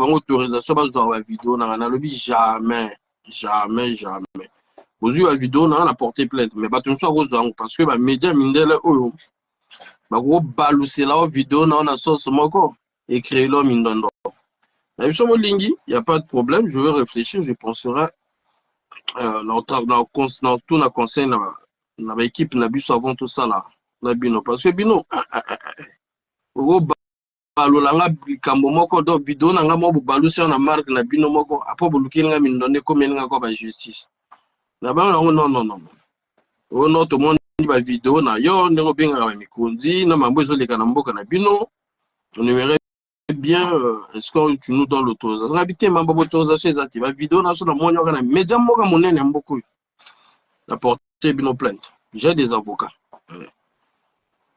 bango autorisation bazwa ba vidéo na ngana lobi jamais ozwi ba vidéo na ngana porter plainte mais bato nso akozwa yango parce que ba média mindele oyo bako balusela o vidéo na source moko et créer l'homme mindondo na biso bolingi y a pas de problème, je vais réfléchir, je penserai na tout na conseil na ba équipe na biso avant tout ça là na bino parce que bino balolanga likambo moko do vidéo na nga mo balusi na marque na bino moko apo bolukeli nga mindonde komeni nga ko ba justice na bango non ono to moni ba vidéo na yo ndeko benga ba mikonzi na mambo ezoleka na mboka na bino on aimerait bien est-ce que tu nous donnes l'autorisation na bité mambo autorisation ezati ba vidéo na so na moni na média mboka monene mboko na porter bino plainte j'ai des avocats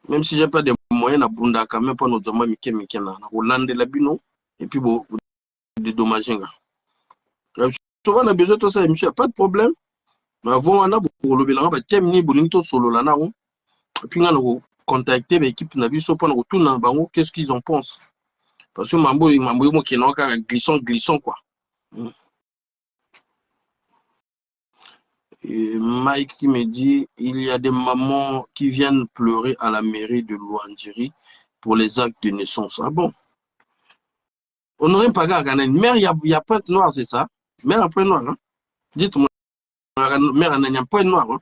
même si j'ai pas de moyens na bunda quand même pas notre mike na Hollande la bino et puis bon de dommages souvent on a besoin de ça monsieur pas de problème mais avant on a pour le bilan ba temni bonito solo là na et puis on a contacter l'équipe na biso pour nous tourner bango qu'est-ce qu'ils en pensent parce que mambo mo qui n'a qu'un glissant quoi. Et Mike qui me dit il y a des mamans qui viennent pleurer à la mairie de Louandjiri pour les actes de naissance. Ah bon? On n'aurait pas gagné. Mère, il y a pas de noir, c'est ça? Mère après noir, hein? Dites-moi, mère, il n'y a pas de noir, hein?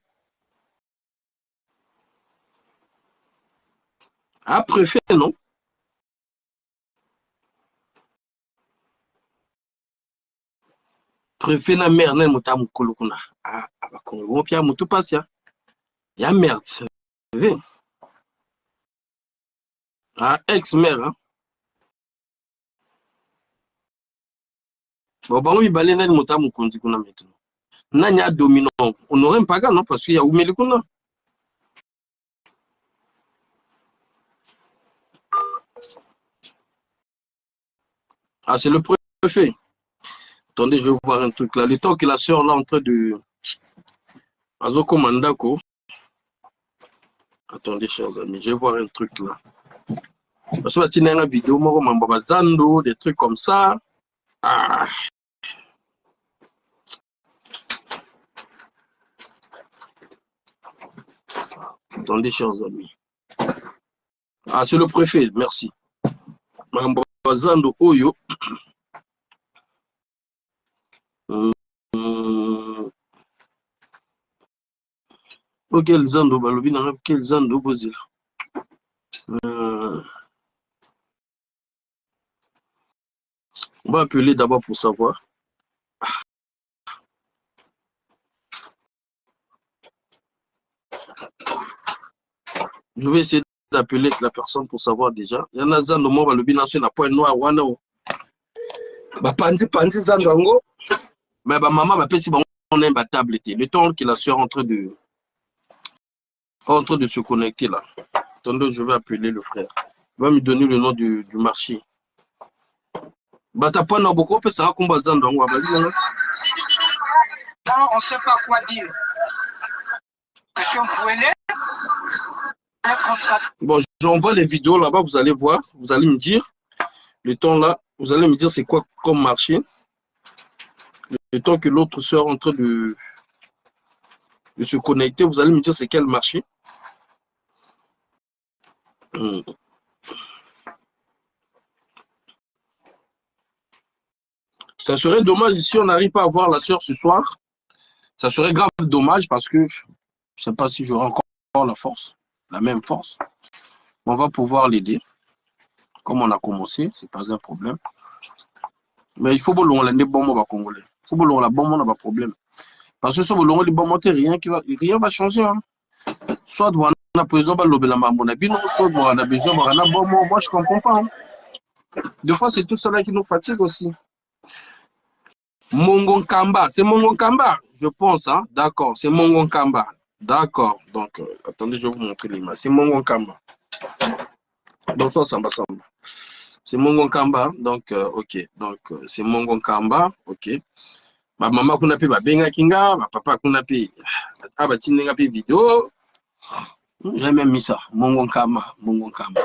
Ah, préfet, non? Préfet na mère, n'a pas de kolokuna. Ah, bah, quand on vient à tout passe, il y a merde. Ah, ex-mère, hein? Bon, bah, oui, balé, n'a pas de konzi kuna maintenant. N'a dominant. On n'aurait pas gagné, non? Parce qu'il y a Oumeli kuna. Ah, c'est le préfet. Attendez, je vais voir un truc là. Le temps que la sœur là en train de... Azoko Mandako. Attendez, chers amis, je vais voir un truc là. Parce que tu as une vidéo, Zando, des trucs comme ça. Ah. Attendez, chers amis. Ah, c'est le préfet, merci. Zando Oyo. Quel Zando, quel Zando, Bozila. On va appeler d'abord pour savoir. Je vais essayer d'appeler la personne pour savoir déjà. Il y en a Zando, moi, le bination n'a pas un noir, Wano. Panzi Zandango. Mais maman m'a si on a une table. Le temps qu'il a sur en train de se connecter là. Attendez, je vais appeler le frère. Il va me donner le nom du marché. Batapan n'a beaucoup fait ça comme Zandango. Non, on ne sait pas quoi dire. Monsieur Pouelet. Bon, j'envoie les vidéos là-bas, vous allez voir, vous allez me dire, le temps là, vous allez me dire c'est quoi comme marché. Le temps que l'autre sœur est en train de se connecter, vous allez me dire c'est quel marché. Ça serait dommage si on n'arrive pas à voir la sœur ce soir. Ça serait grave dommage parce que je ne sais pas si j'aurai encore la force, la même force. On va pouvoir l'aider. Comme on a commencé, c'est pas un problème. Mais il faut que l'on ait des bons mots congolais. Il faut que l'on ait bon mots, pas de problème. Parce que si on a des bons mots, rien va changer. Hein. Soit on a besoin de l'obéir soit on a besoin de bon mot. Moi, je ne comprends pas. Hein. Des fois, c'est tout cela qui nous fatigue aussi. Mongon Kamba, c'est Mongon Kamba, je pense. Hein? D'accord, c'est Mongon Kamba. D'accord. Donc, attendez, je vais vous montrer l'image. C'est Mongon Kamba. Donc, ça va. C'est Mongon Kamba. Donc, ok. Donc, c'est Mongon Kamba. Ok. Ma maman kuna pe ba benga kinga, ma papa kuna pe abatinga pe vidéo. J'ai même mis ça, Mongon Kamba, Mongon Kamba.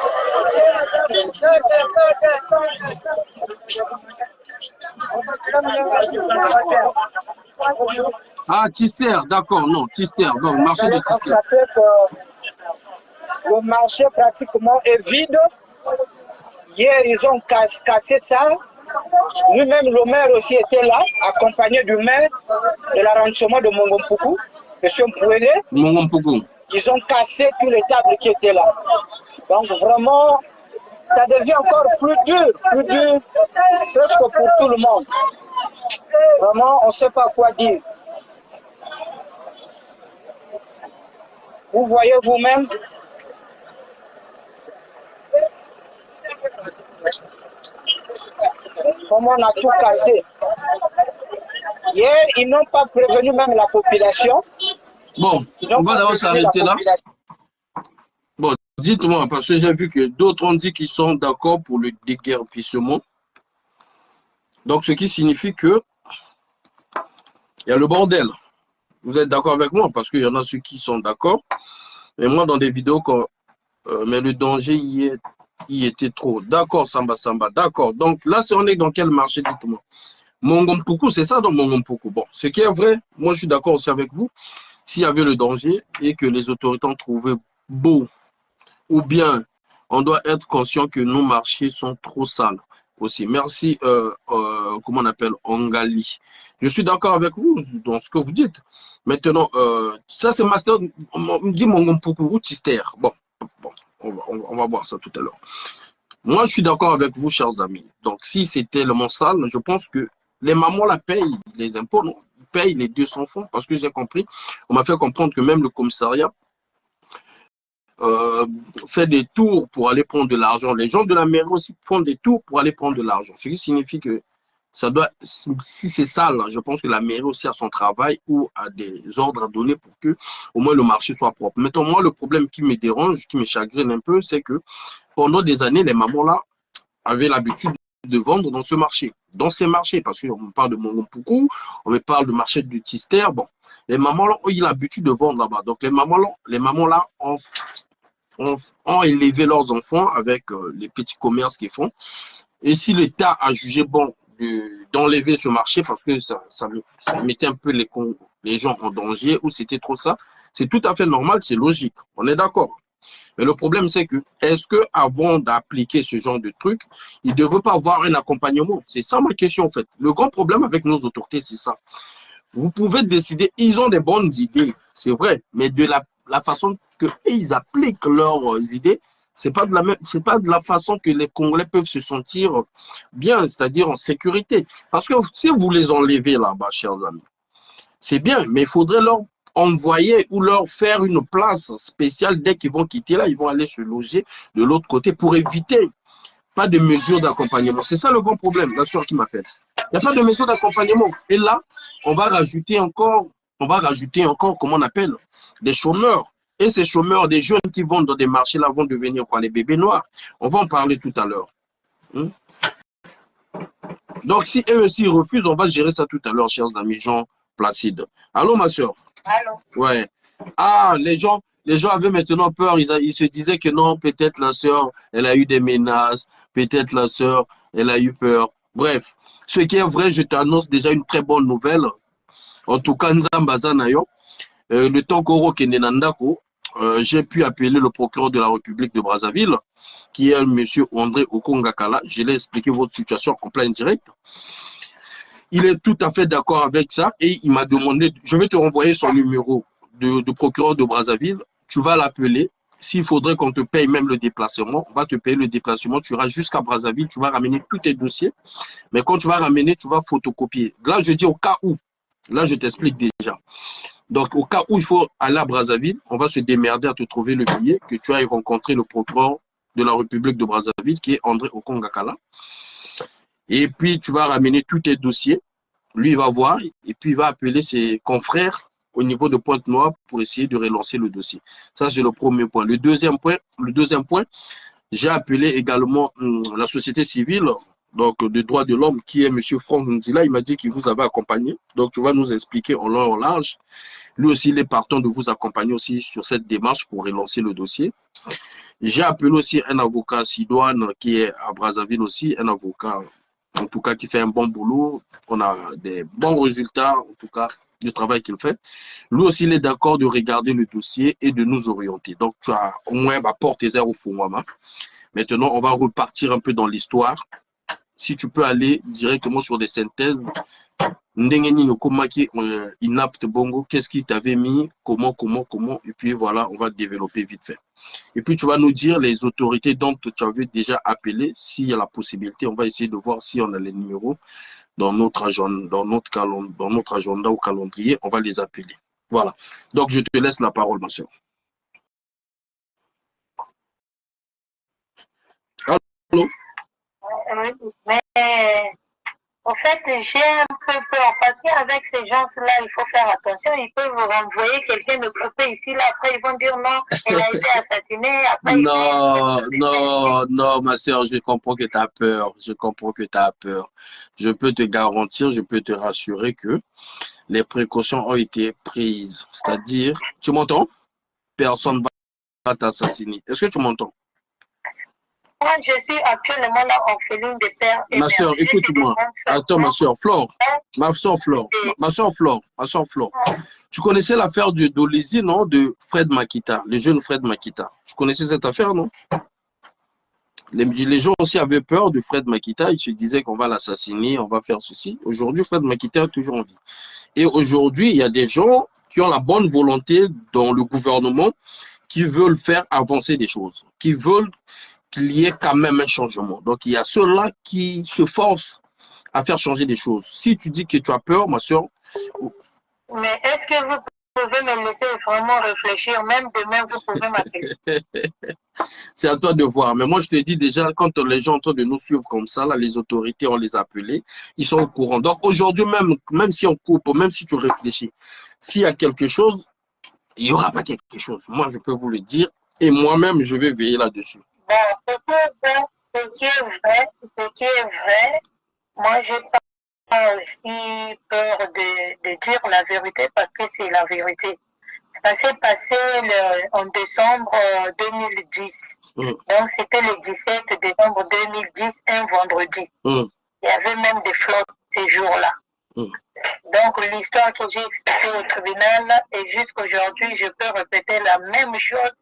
Ah, Tister, d'accord, non, Tister, donc marché de Tister. Le marché pratiquement est vide. Hier, ils ont cassé ça. Lui-même, le maire aussi était là, accompagné du maire de l'arrondissement de Mongompuku, M. Mpouele. Mongompuku. Ils ont cassé tous les tables qui étaient là. Donc vraiment, ça devient encore plus dur, presque pour tout le monde. Vraiment, on ne sait pas quoi dire. Vous voyez vous-même. Comment on a tout cassé. Hier, ils n'ont pas prévenu même la population. Bon, on va d'abord s'arrêter là. Bon, dites-moi, parce que j'ai vu que d'autres ont dit qu'ils sont d'accord pour le déguerpissement. Donc, ce qui signifie que il y a le bordel. Vous êtes d'accord avec moi? Parce qu'il y en a ceux qui sont d'accord. Mais moi, dans des vidéos, mais le danger y était trop. D'accord, Samba, d'accord. Donc là, on est dans quel marché, dites-moi? Mongompuku, c'est ça dans Mongompuku. Bon, ce qui est vrai, moi je suis d'accord aussi avec vous. S'il y avait le danger et que les autorités ont trouvé beau, ou bien on doit être conscient que nos marchés sont trop sales aussi. Merci, comment on appelle, Ongali. Je suis d'accord avec vous dans ce que vous dites. Maintenant, ça c'est Master, on me dit Mongompuku ou Tister. Bon, on va voir ça tout à l'heure. Moi, je suis d'accord avec vous, chers amis. Donc, si c'était le sale, je pense que les mamans la payent les impôts, non? Ils payent les 200 francs parce que j'ai compris. On m'a fait comprendre que même le commissariat fait des tours pour aller prendre de l'argent. Les gens de la mairie aussi font des tours pour aller prendre de l'argent. Ce qui signifie que ça doit, si c'est ça, là, je pense que la mairie aussi a son travail ou a des ordres à donner pour que au moins le marché soit propre. Maintenant, moi, le problème qui me dérange, qui me chagrine un peu, c'est que pendant des années, les mamans là avaient l'habitude de vendre dans ce marché, dans ces marchés, parce qu'on me parle de Mongompuku, on me parle de marché de Tister. Bon, les mamans là ont eu l'habitude de vendre là-bas. Donc les mamans là ont élevé leurs enfants avec les petits commerces qu'ils font. Et si l'État a jugé bon d'enlever ce marché parce que ça mettait un peu les gens en danger ou c'était trop ça, c'est tout à fait normal, c'est logique. On est d'accord. Mais le problème, c'est que, est-ce qu'avant d'appliquer ce genre de truc, il ne devrait pas avoir un accompagnement? C'est ça ma question, en fait. Le grand problème avec nos autorités, c'est ça. Vous pouvez décider, ils ont des bonnes idées, c'est vrai, mais de la façon qu'ils appliquent leurs idées, c'est pas de la façon que les Congolais peuvent se sentir bien, c'est-à-dire en sécurité. Parce que si vous les enlevez là-bas, chers amis, c'est bien, mais il faudrait leur envoyer ou leur faire une place spéciale dès qu'ils vont quitter là, ils vont aller se loger de l'autre côté pour éviter pas de mesures d'accompagnement. C'est ça le grand problème, la soeur qui m'appelle. Il n'y a pas de mesures d'accompagnement. Et là, on va rajouter encore, comment on appelle, des chômeurs. Et ces chômeurs, des jeunes qui vont dans des marchés là, vont devenir quoi, les bébés noirs. On va en parler tout à l'heure. Donc, si eux aussi refusent, on va gérer ça tout à l'heure, chers amis Jean Placide. Allô, ma soeur? Allô? Ouais. Ah, les gens avaient maintenant peur. Ils se disaient que non, peut-être la sœur, elle a eu des menaces. Peut-être la sœur, elle a eu peur. Bref, ce qui est vrai, je t'annonce déjà une très bonne nouvelle. En tout cas, Nzambaza Nayo, le temps qu'Oro Kenenandako, j'ai pu appeler le procureur de la République de Brazzaville, qui est M. André Okongakala. Je l'ai expliqué votre situation en plein direct. Il est tout à fait d'accord avec ça et il m'a demandé, je vais te renvoyer son numéro de procureur de Brazzaville, tu vas l'appeler. S'il faudrait qu'on te paye même le déplacement, on va te payer le déplacement, tu iras jusqu'à Brazzaville, tu vas ramener tous tes dossiers, mais quand tu vas ramener, tu vas photocopier. Là, je dis au cas où, là, je t'explique déjà. Donc, au cas où il faut aller à Brazzaville, on va se démerder à te trouver le billet, que tu ailles rencontrer le procureur de la République de Brazzaville, qui est André Okongakala. Et puis, tu vas ramener tous tes dossiers. Lui, il va voir et puis il va appeler ses confrères au niveau de Pointe-Noire pour essayer de relancer le dossier. Ça, c'est le premier point. Le deuxième point, j'ai appelé également la société civile, donc de droits de l'homme, qui est M. Franck Nzila. Il m'a dit qu'il vous avait accompagné. Donc, tu vas nous expliquer en long et en large. Lui aussi, il est partant de vous accompagner aussi sur cette démarche pour relancer le dossier. J'ai appelé aussi un avocat Sidoine qui est à Brazzaville aussi, un avocat en tout cas, qui fait un bon boulot. On a des bons résultats, en tout cas, du travail qu'il fait. Lui aussi, il est d'accord de regarder le dossier et de nous orienter. Donc, tu as au moins porte tes airs au fond. Maintenant, on va repartir un peu dans l'histoire. Si tu peux aller directement sur des synthèses, inapte bongo, qu'est-ce qui t'avait mis, comment, et puis voilà, on va développer vite fait. Et puis tu vas nous dire les autorités dont tu avais déjà appelé, s'il y a la possibilité, on va essayer de voir si on a les numéros dans notre agenda, dans notre agenda ou calendrier, on va les appeler. Voilà. Donc je te laisse la parole, ma soeur. Allô? Mais en fait, j'ai un peu peur parce qu'avec ces gens-là, il faut faire attention. Ils peuvent vous renvoyer quelqu'un de côté ici, là. Après, ils vont dire non, elle a été assassinée. Après, non, ma soeur, je comprends que tu as peur. Je comprends que tu as peur. Je peux te garantir, je peux te rassurer que les précautions ont été prises. C'est-à-dire, tu m'entends? Personne ne va t'assassiner. Est-ce que tu m'entends? Moi, je suis actuellement là orpheline de père et ma soeur, écoute-moi. Attends, ma soeur, Flore. Ma soeur Flore. Tu connaissais l'affaire de Dolisie, non? De Fred Makita, le jeune Fred Makita. Tu connaissais cette affaire, non? Les gens aussi avaient peur de Fred Makita. Ils se disaient qu'on va l'assassiner, on va faire ceci. Aujourd'hui, Fred Makita est toujours en vie. Et aujourd'hui, il y a des gens qui ont la bonne volonté dans le gouvernement qui veulent faire avancer des choses, qui veulent qu'il y ait quand même un changement. Donc, il y a ceux-là qui se forcent à faire changer des choses. Si tu dis que tu as peur, ma soeur... Mais est-ce que vous pouvez me laisser vraiment réfléchir? Même demain, vous pouvez m'appeler. C'est à toi de voir. Mais moi, je te dis déjà, quand les gens sont en train de nous suivre comme ça, là, les autorités, on les a appelés, ils sont au courant. Donc, aujourd'hui, même si on coupe, même si tu réfléchis, s'il y a quelque chose, il n'y aura pas quelque chose. Moi, je peux vous le dire. Et moi-même, je vais veiller là-dessus. Bon, ce qui est vrai, moi, j'ai pas aussi peur de dire la vérité parce que c'est la vérité. Ça s'est passé en décembre 2010. Donc, c'était le 17 décembre 2010, un vendredi. Il y avait même des flottes ces jours-là. Donc, l'histoire que j'ai expliquée au tribunal, et jusqu'aujourd'hui, je peux répéter la même chose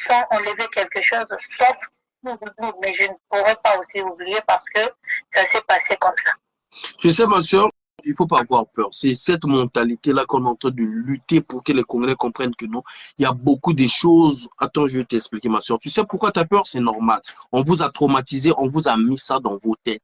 sans enlever quelque chose, sauf mais je ne pourrais pas aussi oublier parce que ça s'est passé comme ça. Tu sais, ma soeur, il ne faut pas avoir peur. C'est cette mentalité-là qu'on est en train de lutter pour que les Congolais comprennent que non. Il y a beaucoup de choses. Attends, je vais t'expliquer, ma soeur. Tu sais pourquoi tu as peur? C'est normal. On vous a traumatisé, on vous a mis ça dans vos têtes.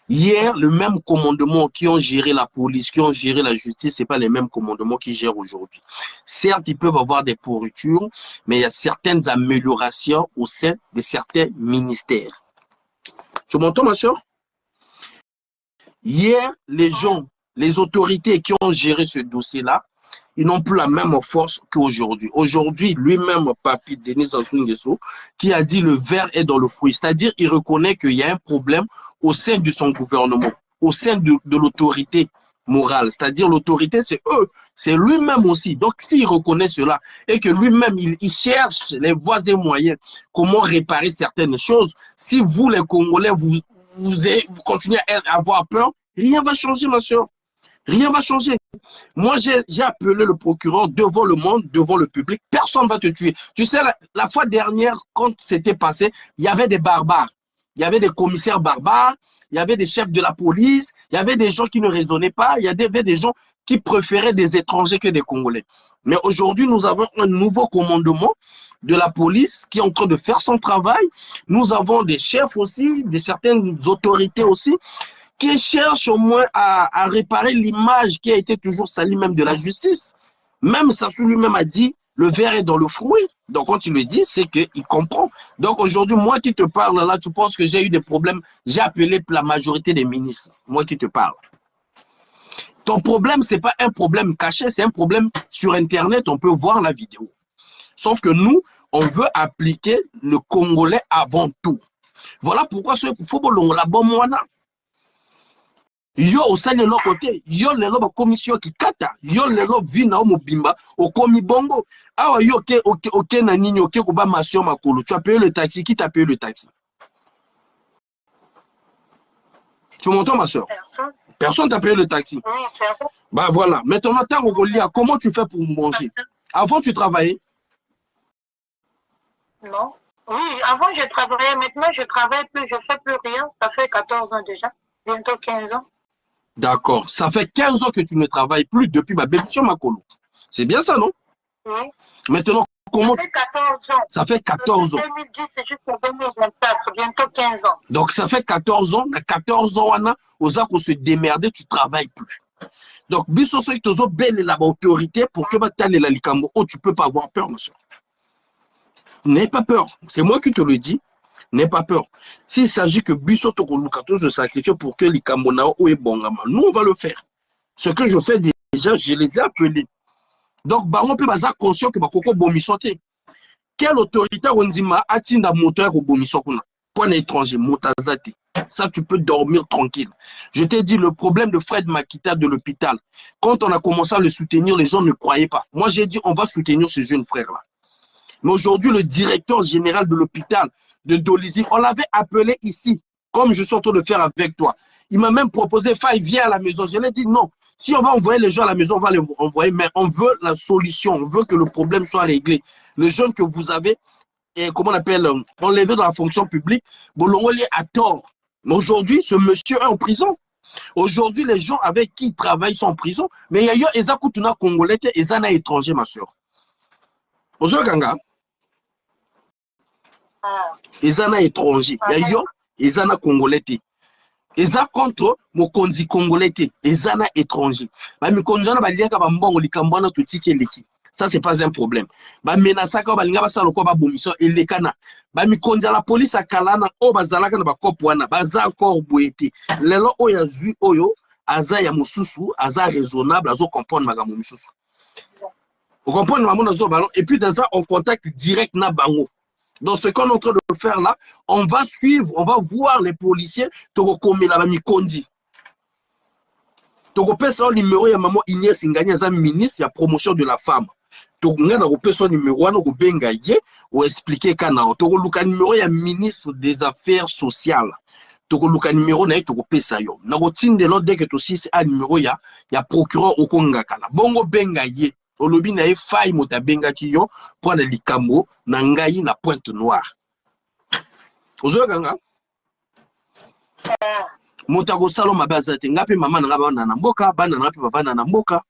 Hier, le même commandement qui ont géré la police, qui ont géré la justice, ce n'est pas les mêmes commandements qui gèrent aujourd'hui. Certes, ils peuvent avoir des pourritures, mais il y a certaines améliorations au sein de certains ministères. Tu m'entends, ma soeur? Hier, les gens, les autorités qui ont géré ce dossier-là, ils n'ont plus la même force qu'aujourd'hui. Aujourd'hui, lui-même, Papi Denis Sassou Nguesso, qui a dit le verre est dans le fruit. C'est-à-dire, il reconnaît qu'il y a un problème au sein de son gouvernement, au sein de l'autorité morale. C'est-à-dire, l'autorité, c'est eux, c'est lui-même aussi. Donc, s'il reconnaît cela et que lui-même, il cherche les voies et moyens, comment réparer certaines choses, si vous, les Congolais, vous continuez à avoir peur, rien ne va changer, ma soeur. Rien ne va changer. Moi, j'ai appelé le procureur devant le monde, devant le public. Personne ne va te tuer. Tu sais, la fois dernière, quand c'était passé, il y avait des barbares. Il y avait des commissaires barbares. Il y avait des chefs de la police. Il y avait des gens qui ne raisonnaient pas. Il y avait des gens qui préféraient des étrangers que des Congolais. Mais aujourd'hui, nous avons un nouveau commandement de la police qui est en train de faire son travail. Nous avons des chefs aussi, de certaines autorités aussi, qui cherche au moins à réparer l'image qui a été toujours salie même de la justice. Même Sassou lui-même a dit, le verre est dans le fruit. Donc quand il le dit, c'est qu'il comprend. Donc aujourd'hui, moi qui te parle là, tu penses que j'ai eu des problèmes, j'ai appelé la majorité des ministres, moi qui te parle. Ton problème, ce n'est pas un problème caché, c'est un problème sur Internet, on peut voir la vidéo. Sauf que nous, on veut appliquer le Congolais avant tout. Voilà pourquoi ce football, la bonne moine. Yo osali no côté yo lelo ba commission ki kata yo lelo vina o mobimba okomi bongo awa yo ok na nini ok ko ba masio makolo tu as payé le taxi, qui t'a payé le taxi? Tu m'entends, ma soeur? Personne. Personne t'a payé le taxi. Oui, personne. Bah voilà. Maintenant, tant qu'on lit, comment tu fais pour manger? Avant, tu travaillais? Non. Oui, avant je travaillais, maintenant je travaille plus, je fais plus rien. Ça fait 14 ans déjà, bientôt 15 ans. D'accord. Ça fait 15 ans que tu ne travailles plus depuis ma belle sur Makolo. C'est bien ça, non? Oui. Maintenant, comment Ça fait 14 ans. Ça fait 14 ans. 2010, c'est jusqu'en 2024, bientôt 15 ans. Donc, ça fait 14 ans. À 14 ans, on a se démerder, tu ne travailles plus. Donc, biso so itozo belle la autorité pour que batale la likambo. Oh, tu peux pas avoir peur, monsieur. N'aie pas peur. C'est moi qui te le dis. N'aie pas peur. S'il s'agit que biso to kolukato se sacrifier pour que likambo na o est bon, nous on va le faire. Ce que je fais déjà, je les ai appelés. Donc, bango pe baza conscient que bakoko bomisote. Quelle autorité on dit ma atinda moteur au bomisokuna? Point étranger, motazate. Ça, tu peux dormir tranquille. Je t'ai dit, le problème de Fred Makita de l'hôpital, quand on a commencé à le soutenir, les gens ne croyaient pas. Moi, j'ai dit, on va soutenir ce jeune frère-là. Mais aujourd'hui, le directeur général de l'hôpital de Dolizy, on l'avait appelé ici, comme je suis en train de faire avec toi. Il m'a même proposé, Faye, viens à la maison. Je lui ai dit, non. Si on va envoyer les gens à la maison, on va les envoyer, mais on veut la solution. On veut que le problème soit réglé. Le jeune que vous avez, et comment on appelle, enlevé dans la fonction publique, Bolongoli a tort. Mais aujourd'hui, ce monsieur est en prison. Aujourd'hui, les gens avec qui il travaille sont en prison. Mais il y a eu des Kutuna Congolais et des étrangers, ma soeur. Aujourd'hui, Ganga, des étrangers. Il y a eu des Congolais. Eza contre mokonzi congolais te ezana étranger ba mikonzi na baliaka ba mbongo likambo na tutiki eleki ça c'est pas un problème ba menasaka balinga basala ko ba bomiso elekana ba mikonzi la police akalana o bazalaka na ba kopo wana baza encore boete lelo oyo azui oyo aza ya mususu aza raisonnable azo comprendre makambo mususu vous comprenez maman zo ballon et puis dans ça on contact direct na bango. Dans ce qu'on est en train de faire là, on va suivre, on va voir les policiers. Toko la mikondi. Toko pesa son numéro ya maman Inès Nganya za ministre ya promotion de la femme. Toko ngana ko pesa son numéro wana ko benga ye ou expliquer kana. Toko luka numéro ya ministre des affaires sociales. Toko luka numéro na toko pesa yo. Na ko tinde lo dès que to sisi a numéro ya procureur okonga kala. Bongo benga ye. Olobi na Faye motabenga ki yo pour na likambo na ngai na Pointe Noire. Ozo ganga motako salo mabaza te ngape mama na bana na mboka bana na pe bana na mboka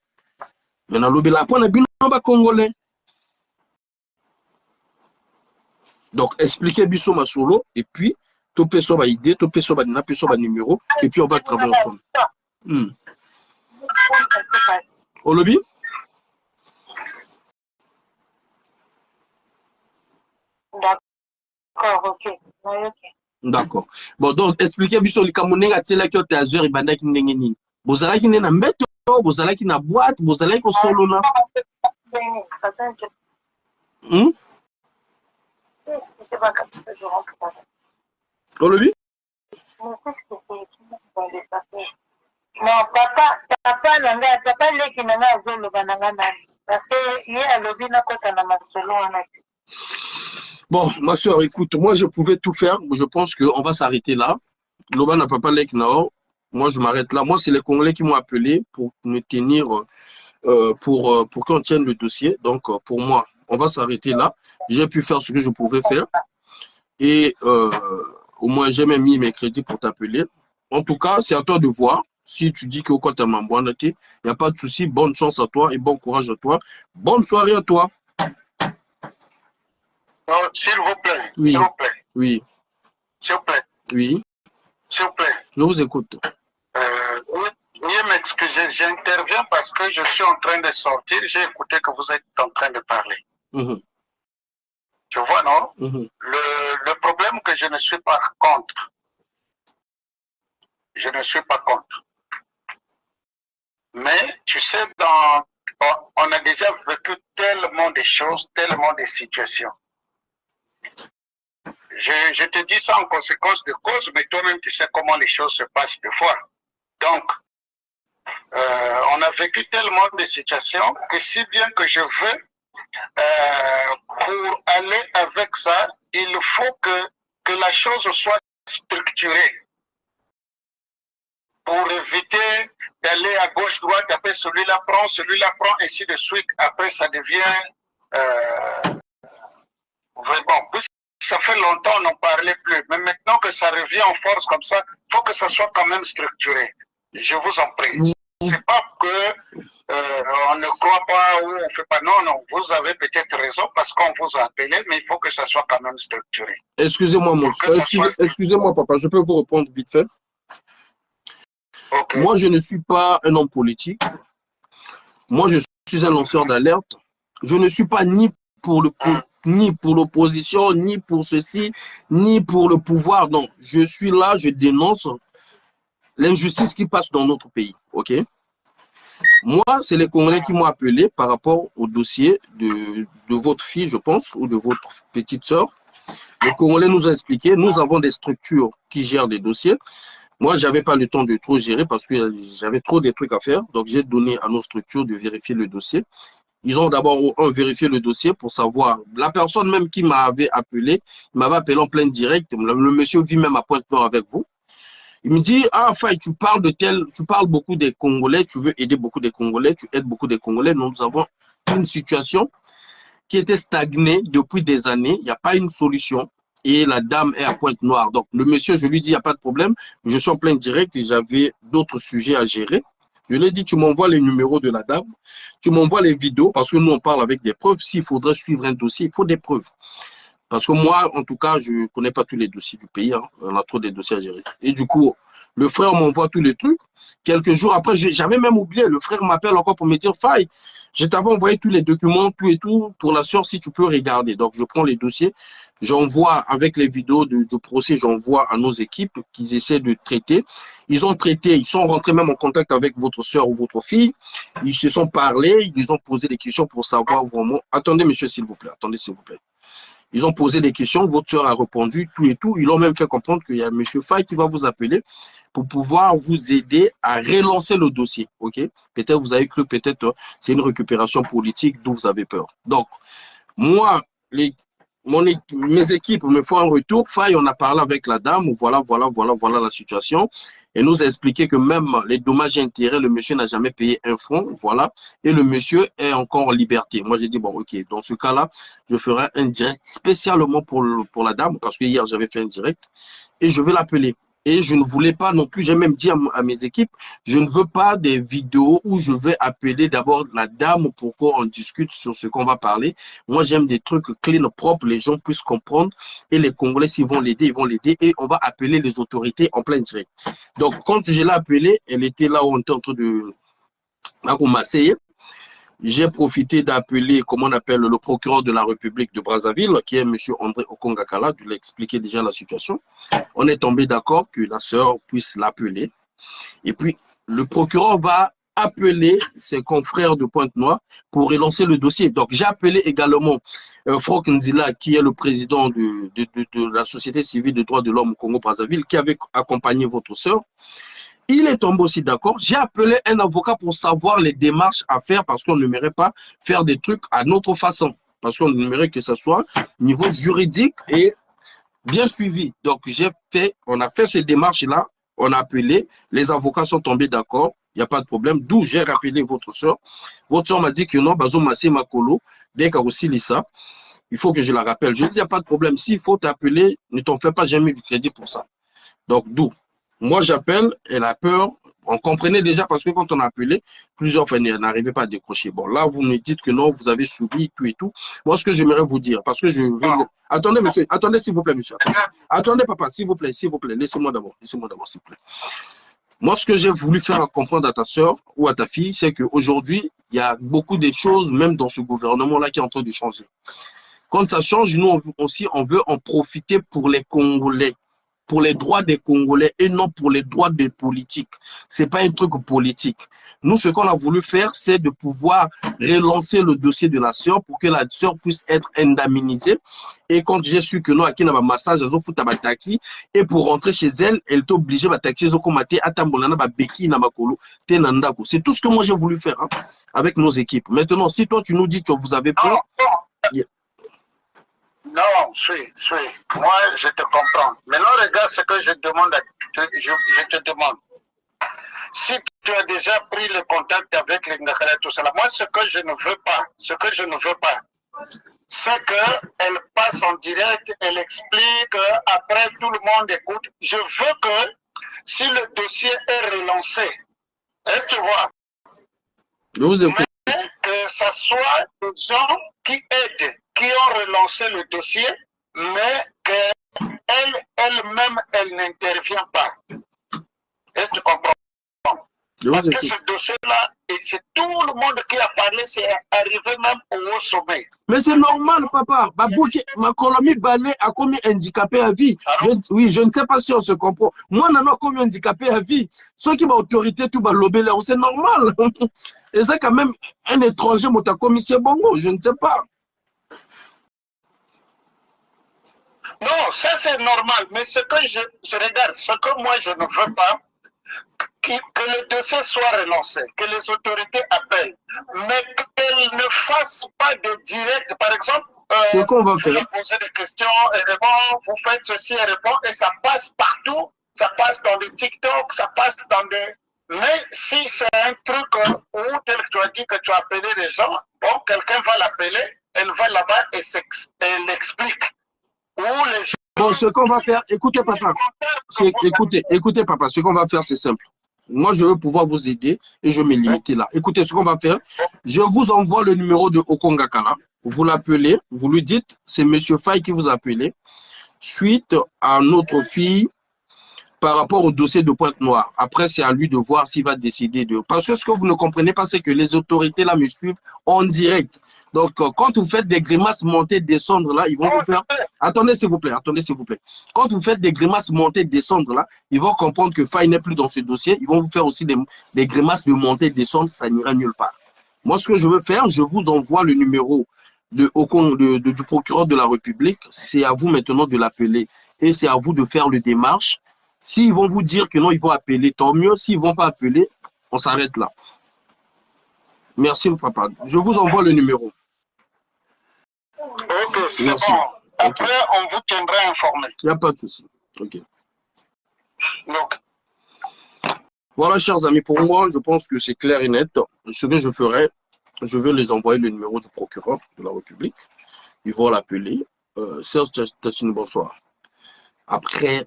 mais na lobela pour na bino ba congolais. Donc expliquer biso ma solo et puis to peso ba idée to peso ba na peso ba numéro et puis on va travailler ensemble. Olobi D'accord, ok. D'accord. Bon, donc, expliquez biso likambo nenga tiela ki otazer ibandaki ndenge nini. Bozalaki ne na mbeto, bozalaki na boîte, bozalaki ko solo na. Olobi? Non, papa leki nanga azoloba nanga nani. Parce que ye alobi nakota na masolo wana. Bon, ma soeur, écoute, moi je pouvais tout faire, mais je pense qu'on va s'arrêter là. Loba n'a pas parlé avec Nao. Moi je m'arrête là. Moi, c'est les Congolais qui m'ont appelé pour me tenir, pour qu'on tienne le dossier. Donc, pour moi, on va s'arrêter là. J'ai pu faire ce que je pouvais faire. Et au moins, j'ai même mis mes crédits pour t'appeler. En tout cas, c'est à toi de voir. Si tu dis que au côté il n'y a pas de souci. Bonne chance à toi et bon courage à toi. Bonne soirée à toi. S'il vous plaît. Oui. S'il vous plaît. Oui. S'il vous plaît. Oui. S'il vous plaît. Je vous écoute. Veuillez m'excuser, j'interviens parce que je suis en train de sortir. J'ai écouté que vous êtes en train de parler. Tu vois, non? Le problème que je ne suis pas contre. Je ne suis pas contre. Mais, tu sais, on a déjà vécu tellement de choses, tellement de situations. Je te dis ça en conséquence de cause, mais toi-même, tu sais comment les choses se passent des fois. Donc, on a vécu tellement de situations que si bien que je veux, pour aller avec ça, il faut que la chose soit structurée. pour éviter d'aller à gauche, droite, après celui-là prend, ainsi de suite. Après, ça devient... bon, ça fait longtemps on n'en parlait plus, mais maintenant que ça revient en force comme ça, il faut que ça soit quand même structuré. Je vous en prie. C'est pas que on ne croit pas ou on fait pas. Non, non, vous avez peut-être raison parce qu'on vous a appelé, mais il faut que ça soit quand même structuré. Excusez-moi, excusez-moi, papa, je peux vous répondre vite fait. Okay. Moi, je ne suis pas un homme politique. Moi, je suis un lanceur d'alerte. Je ne suis pas ni pour l'opposition, ni pour ceci, ni pour le pouvoir. Non, je suis là, je dénonce l'injustice qui passe dans notre pays. Ok. Moi, c'est les Congolais qui m'ont appelé par rapport au dossier de votre fille, je pense, ou de votre petite sœur. Les Congolais nous ont expliqué, nous avons des structures qui gèrent des dossiers. Moi, je n'avais pas le temps de trop gérer parce que j'avais trop de trucs à faire. Donc, j'ai donné à nos structures de vérifier le dossier. Ils ont d'abord vérifié le dossier pour savoir. La personne même qui m'avait appelé, il m'avait appelé en plein direct. Le monsieur vit même à Pointe-Noire avec vous. Il me dit, ah, Faye, tu parles beaucoup des Congolais, tu veux aider beaucoup des Congolais, tu aides beaucoup des Congolais. Nous avons une situation qui était stagnée depuis des années. Il n'y a pas une solution. Et la dame est à Pointe-Noire. Donc, le monsieur, je lui dis, il n'y a pas de problème. Je suis en plein direct et j'avais d'autres sujets à gérer. Je lui ai dit, tu m'envoies les numéros de la dame, tu m'envoies les vidéos, parce que nous, on parle avec des preuves. S'il faudrait suivre un dossier, il faut des preuves. Parce que moi, en tout cas, je ne connais pas tous les dossiers du pays. Hein. On a trop de dossiers à gérer. Et du coup, le frère m'envoie tous les trucs. Quelques jours après, j'avais même oublié. Le frère m'appelle encore pour me dire, Faye, je t'avais envoyé tous les documents, tout et tout, pour la soeur, si tu peux regarder. Donc, je prends les dossiers. J'envoie avec les vidéos du procès, j'envoie à nos équipes qu'ils essaient de traiter. Ils ont traité, ils sont rentrés même en contact avec votre soeur ou votre fille. Ils se sont parlé, ils ont posé des questions pour savoir vraiment. Attendez, monsieur, s'il vous plaît. Attendez, s'il vous plaît. Ils ont posé des questions, votre soeur a répondu, tout et tout. Ils ont même fait comprendre qu'il y a monsieur Faye qui va vous appeler pour pouvoir vous aider à relancer le dossier. Ok? Peut-être vous avez cru, peut-être c'est une récupération politique dont vous avez peur. Donc, moi, mes équipes me font un retour. Faye, on a parlé avec la dame. Voilà la situation. Et nous a expliqué que même les dommages et intérêts, le monsieur n'a jamais payé un franc. Voilà. Et le monsieur est encore en liberté. Moi, j'ai dit, bon, ok, dans ce cas-là, je ferai un direct spécialement pour la dame, parce que hier, j'avais fait un direct. Et je vais l'appeler. Et je ne voulais pas non plus, j'ai même dit à mes équipes, je ne veux pas des vidéos où je vais appeler d'abord la dame pour qu'on discute sur ce qu'on va parler. Moi, j'aime des trucs clean, propres, les gens puissent comprendre. Et les Congolais, s'ils vont l'aider, ils vont l'aider. Et on va appeler les autorités en plein direct. Donc, quand je l'ai appelée, elle était là où on était en train de m'asseyer. J'ai profité d'appeler, comment on appelle, le procureur de la République de Brazzaville, qui est M. André Okongakala, de lui expliquer déjà la situation. On est tombé d'accord que la sœur puisse l'appeler. Et puis, le procureur va appeler ses confrères de Pointe-Noire pour relancer le dossier. Donc, j'ai appelé également Frok Nzila, qui est le président de la Société civile des droits de l'homme Congo-Brazzaville, qui avait accompagné votre sœur. Il est tombé aussi d'accord. J'ai appelé un avocat pour savoir les démarches à faire parce qu'on n'aimerait pas faire des trucs à notre façon. Parce qu'on aimerait que ce soit au niveau juridique et bien suivi. Donc, on a fait ces démarches-là. On a appelé. Les avocats sont tombés d'accord. Il n'y a pas de problème. D'où j'ai rappelé votre soeur. Votre soeur m'a dit que non, Bazo Massé Makolo, dès qu'il aussi Lissa, il faut que je la rappelle. Je lui ai dit, il n'y a pas de problème. S'il faut t'appeler, ne t'en fais pas jamais du crédit pour ça. Donc, d'où moi, j'appelle, elle a peur. On comprenait déjà parce que quand on a appelé, plusieurs fois, n'arrivaient pas à décrocher. Bon, là, vous me dites que non, vous avez subi tout et tout. Moi, ce que j'aimerais vous dire, parce que je veux... Attendez, monsieur. Attendez, s'il vous plaît, monsieur. Attendez, papa, s'il vous plaît. Laissez-moi d'abord. Laissez-moi d'abord, s'il vous plaît. Moi, ce que j'ai voulu faire comprendre à ta soeur ou à ta fille, c'est qu'aujourd'hui, il y a beaucoup de choses, même dans ce gouvernement-là, qui est en train de changer. Quand ça change, nous aussi, on veut en profiter pour les Congolais. Pour les droits des Congolais et non pour les droits des politiques. Ce n'est pas un truc politique. Nous, ce qu'on a voulu faire, c'est de pouvoir relancer le dossier de la sœur pour que la sœur puisse être indemnisée. Et quand j'ai su que nous, à qui on a un massage, elles ont foutu un taxi, et pour rentrer chez elle, elle est obligée de taxi, elles ont commenté à Tambolana, Beki, Namakolo, Tenandako. C'est tout ce que moi j'ai voulu faire hein, avec nos équipes. Maintenant, si toi, tu nous dis que vous avez peur... Non, suis. Moi, je te comprends. Maintenant, regarde ce que je demande. Je te demande. si tu as déjà pris le contact avec les Ngakala, tout cela, moi, ce que je ne veux pas, c'est qu'elle passe en direct, elle explique, après tout le monde écoute. Je veux que si le dossier est relancé, est-ce que tu vois? Mais que ce soit des gens qui aident, qui ont relancé le dossier, mais qu'elle-même, elle n'intervient pas. Est-ce que tu comprends? Parce que ce dossier-là, et c'est tout le monde qui a parlé, c'est arrivé même au haut sommet. Mais c'est normal, papa. Ma colonie balai a commis handicapé à vie. Oui, je ne sais pas si on se comprend. Moi, on a commis handicapé à vie. Ceux qui m'ont autorité, tout lobé là, c'est normal. Et c'est quand même un étranger, mon commis, c'est bon, je ne sais pas. Non, ça c'est normal. Mais ce que je regarde, ce que moi je ne veux pas, que le dossier soit relancé, que les autorités appellent, mais qu'elles ne fassent pas de direct. Par exemple, ce qu'on va faire, vous posez des questions, et répond, vous faites ceci et répond, et ça passe partout, ça passe dans les TikTok, ça passe dans des... Mais si c'est un truc où, tel que tu as dit que tu as appelé les gens, bon, quelqu'un va l'appeler, elle va là-bas et elle explique. Où les gens... Bon, ce qu'on va faire, écoutez papa, écoutez papa, ce qu'on va faire c'est simple. Moi je veux pouvoir vous aider et je vais me limiter là. Écoutez ce qu'on va faire, je vous envoie le numéro de Okongakala, vous l'appelez, vous lui dites, c'est monsieur Faye qui vous a appelé, suite à notre fille par rapport au dossier de Pointe-Noire. Après c'est à lui de voir s'il va décider de... Parce que ce que vous ne comprenez pas, c'est que les autorités là me suivent en direct. Donc, quand vous faites des grimaces monter, descendre là, ils vont vous faire... Attendez, s'il vous plaît, attendez, s'il vous plaît. Quand vous faites des grimaces monter, descendre là, ils vont comprendre que Faye n'est plus dans ce dossier. Ils vont vous faire aussi des grimaces de monter, descendre, ça n'ira nulle part. Moi, ce que je veux faire, je vous envoie le numéro du procureur de la République. C'est à vous maintenant de l'appeler. Et c'est à vous de faire le démarche. S'ils vont vous dire que non, ils vont appeler, tant mieux. S'ils ne vont pas appeler, on s'arrête là. Merci, papa. Je vous envoie le numéro. Ok, c'est bon. Après, on vous tiendra informé. Il n'y a pas de souci. Ok. Donc. Voilà, chers amis, pour moi, je pense que c'est clair et net. Ce que je ferai, je vais les envoyer le numéro du procureur de la République. Ils vont l'appeler. Serge Tachine, bonsoir. Après,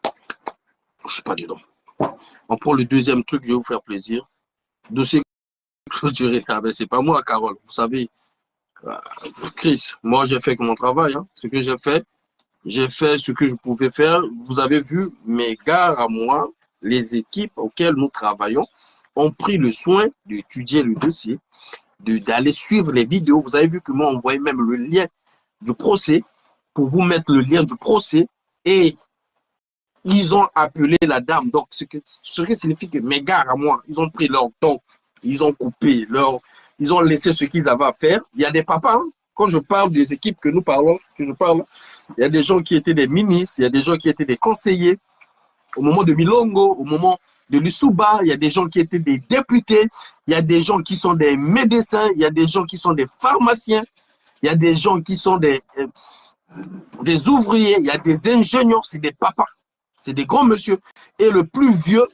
je ne sais pas dedans. On prend le deuxième truc, je vais vous faire plaisir. Dossier clôturé. Ah ben, c'est pas moi, Carole. Vous savez, Chris, moi, j'ai fait mon travail. Hein. Ce que j'ai fait ce que je pouvais faire. Vous avez vu, mes gars à moi, les équipes auxquelles nous travaillons, ont pris le soin d'étudier le dossier, d'aller suivre les vidéos. Vous avez vu que moi, on voyait même le lien du procès pour vous mettre le lien du procès et ils ont appelé la dame. Donc, ce qui signifie que mes gars à moi, ils ont pris leur temps, ils ont coupé, ils ont laissé ce qu'ils avaient à faire. Il y a des papas, hein, quand je parle des équipes que nous parlons, il y a des gens qui étaient des ministres, il y a des gens qui étaient des conseillers. Au moment de Milongo, au moment de Lusuba, il y a des gens qui étaient des députés, il y a des gens qui sont des médecins, il y a des gens qui sont des pharmaciens, il y a des gens qui sont des ouvriers, il y a des ingénieurs, c'est des papas, c'est des grands messieurs. Et le plus vieux,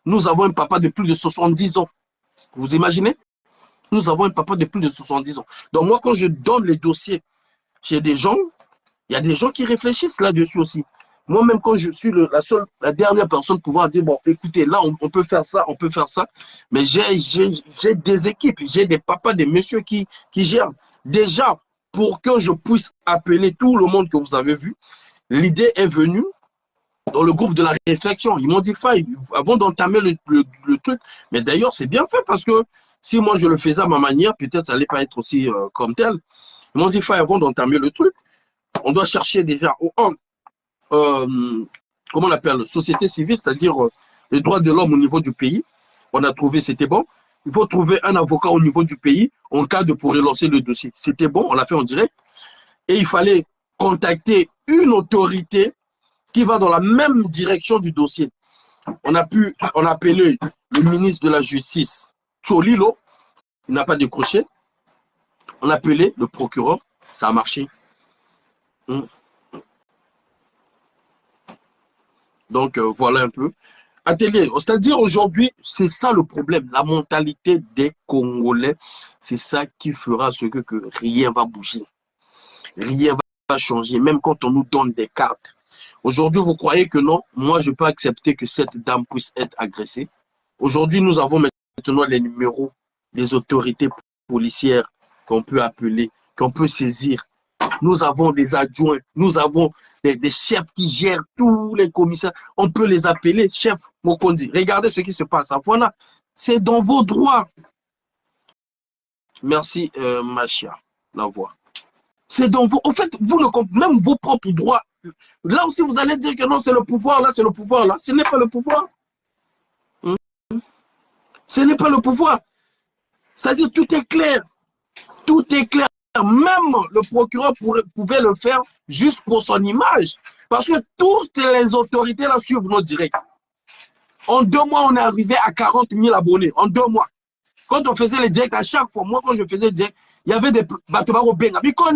nous avons un papa de plus de 70 ans. Vous imaginez? Nous avons un papa de plus de 70 ans. Donc moi, quand je donne les dossiers chez des gens, il y a des gens qui réfléchissent là-dessus aussi. Moi-même, quand je suis la dernière personne pouvoir dire, bon, écoutez, là, on peut faire ça, on peut faire ça. Mais j'ai des équipes, j'ai des papas, des messieurs qui gèrent. Déjà, pour que je puisse appeler tout le monde que vous avez vu, l'idée est venue dans le groupe de la réflexion. Ils m'ont dit, Faye, avant d'entamer le truc, mais d'ailleurs, c'est bien fait parce que si moi, je le faisais à ma manière, peut-être ça n'allait pas être aussi comme tel. Ils m'ont dit, Faye, avant d'entamer le truc, on doit chercher déjà comment on appelle, société civile, c'est-à-dire les droits de l'homme au niveau du pays. On a trouvé, c'était bon. Il faut trouver un avocat au niveau du pays en cas de pour relancer le dossier. C'était bon, on l'a fait en direct. Et il fallait contacter une autorité qui va dans la même direction du dossier. On a appelé le ministre de la Justice, Cholilo, il n'a pas décroché. On a appelé le procureur, ça a marché. Donc, voilà un peu. atelier. C'est-à-dire aujourd'hui, c'est ça le problème. La mentalité des Congolais, c'est ça qui fera ce que rien va bouger. Rien va changer, même quand on nous donne des cartes. Aujourd'hui, vous croyez que non? Moi, je peux accepter que cette dame puisse être agressée. Aujourd'hui, nous avons maintenant les numéros des autorités policières qu'on peut appeler, qu'on peut saisir. Nous avons des adjoints, nous avons des chefs qui gèrent tous les commissaires. On peut les appeler chef Mokondi. Regardez ce qui se passe. Voilà, c'est dans vos droits. Merci, Machia, la voix. C'est dans vos... En fait, vous ne comprenez même vos propres droits. Là aussi, vous allez dire que non, c'est le pouvoir, là, c'est le pouvoir, là. Ce n'est pas le pouvoir. Ce n'est pas le pouvoir. C'est-à-dire, tout est clair. Tout est clair. Même le procureur pouvait le faire juste pour son image. Parce que toutes les autorités là suivent nos directs. En 2 mois, on est arrivé à 40 000 abonnés. En 2 mois. Quand on faisait les directs, à chaque fois, moi, quand je faisais les directs, il y avait des Batobaro Benga. Mais quand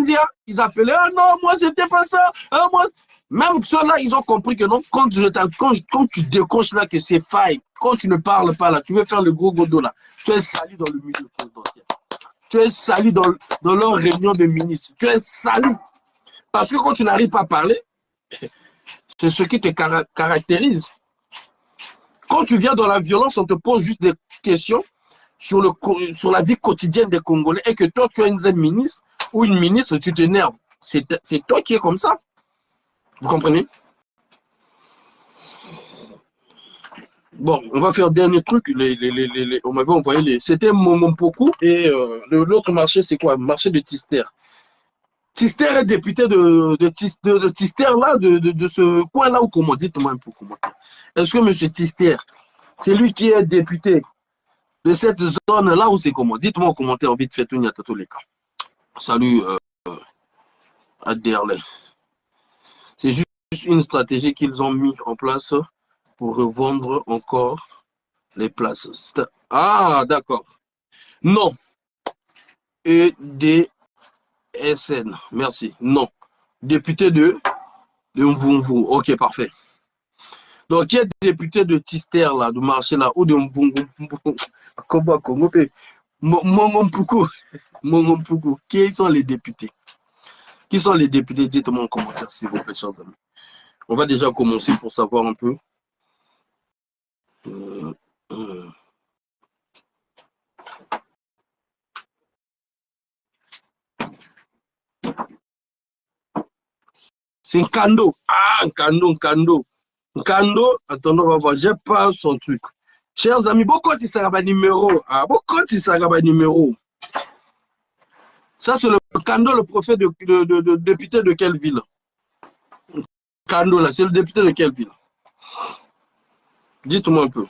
ils appelaient, ah non, moi, c'était pas ça. Ah, moi... Même ceux-là, ils ont compris que non, quand tu décroches là que c'est faille, quand tu ne parles pas là, tu veux faire le gros godo là, tu es sali dans le milieu présidentiel. Tu es sali dans leur réunion de ministres. Tu es sali. Parce que quand tu n'arrives pas à parler, c'est ce qui te caractérise. Quand tu viens dans la violence, on te pose juste des questions sur la vie quotidienne des Congolais et que toi, tu es un ministre ou une ministre, tu t'énerves. C'est toi qui es comme ça. Vous comprenez? Bon, on va faire un dernier truc. On m'avait envoyé les... C'était Momompoku et l'autre marché, c'est quoi? Marché de Tister. Tister est député de Tister, là, de ce coin-là, ou comment? Dites-moi un peu comment. Est-ce que M. Tister, c'est lui qui est député de cette zone-là, ou c'est comment? Dites-moi en commentaire, vite fait, tout tous les cas. Salut, Aderley. C'est juste une stratégie qu'ils ont mis en place pour revendre encore les places. Ah, d'accord. Non. EDSN. Merci. Non. Député de Mvungu. Ok, parfait. Donc, qui est député de Tister, là, de marché, là, ou de Mvungu? Momompuku. Qui sont les députés? Qui sont les députés? Dites-moi en commentaire, s'il vous plaît, chers amis. On va déjà commencer pour savoir un peu. C'est Nkando. Ah, Nkando. Nkando, attendons, on va voir. J'ai pas son truc. Chers amis, beaucoup de ça numéro. Ah, beaucoup de ça numéro. Ça, c'est le Nkando, le prophète de député de quelle ville? Nkando, là, c'est le député de quelle ville? Dites-moi un peu.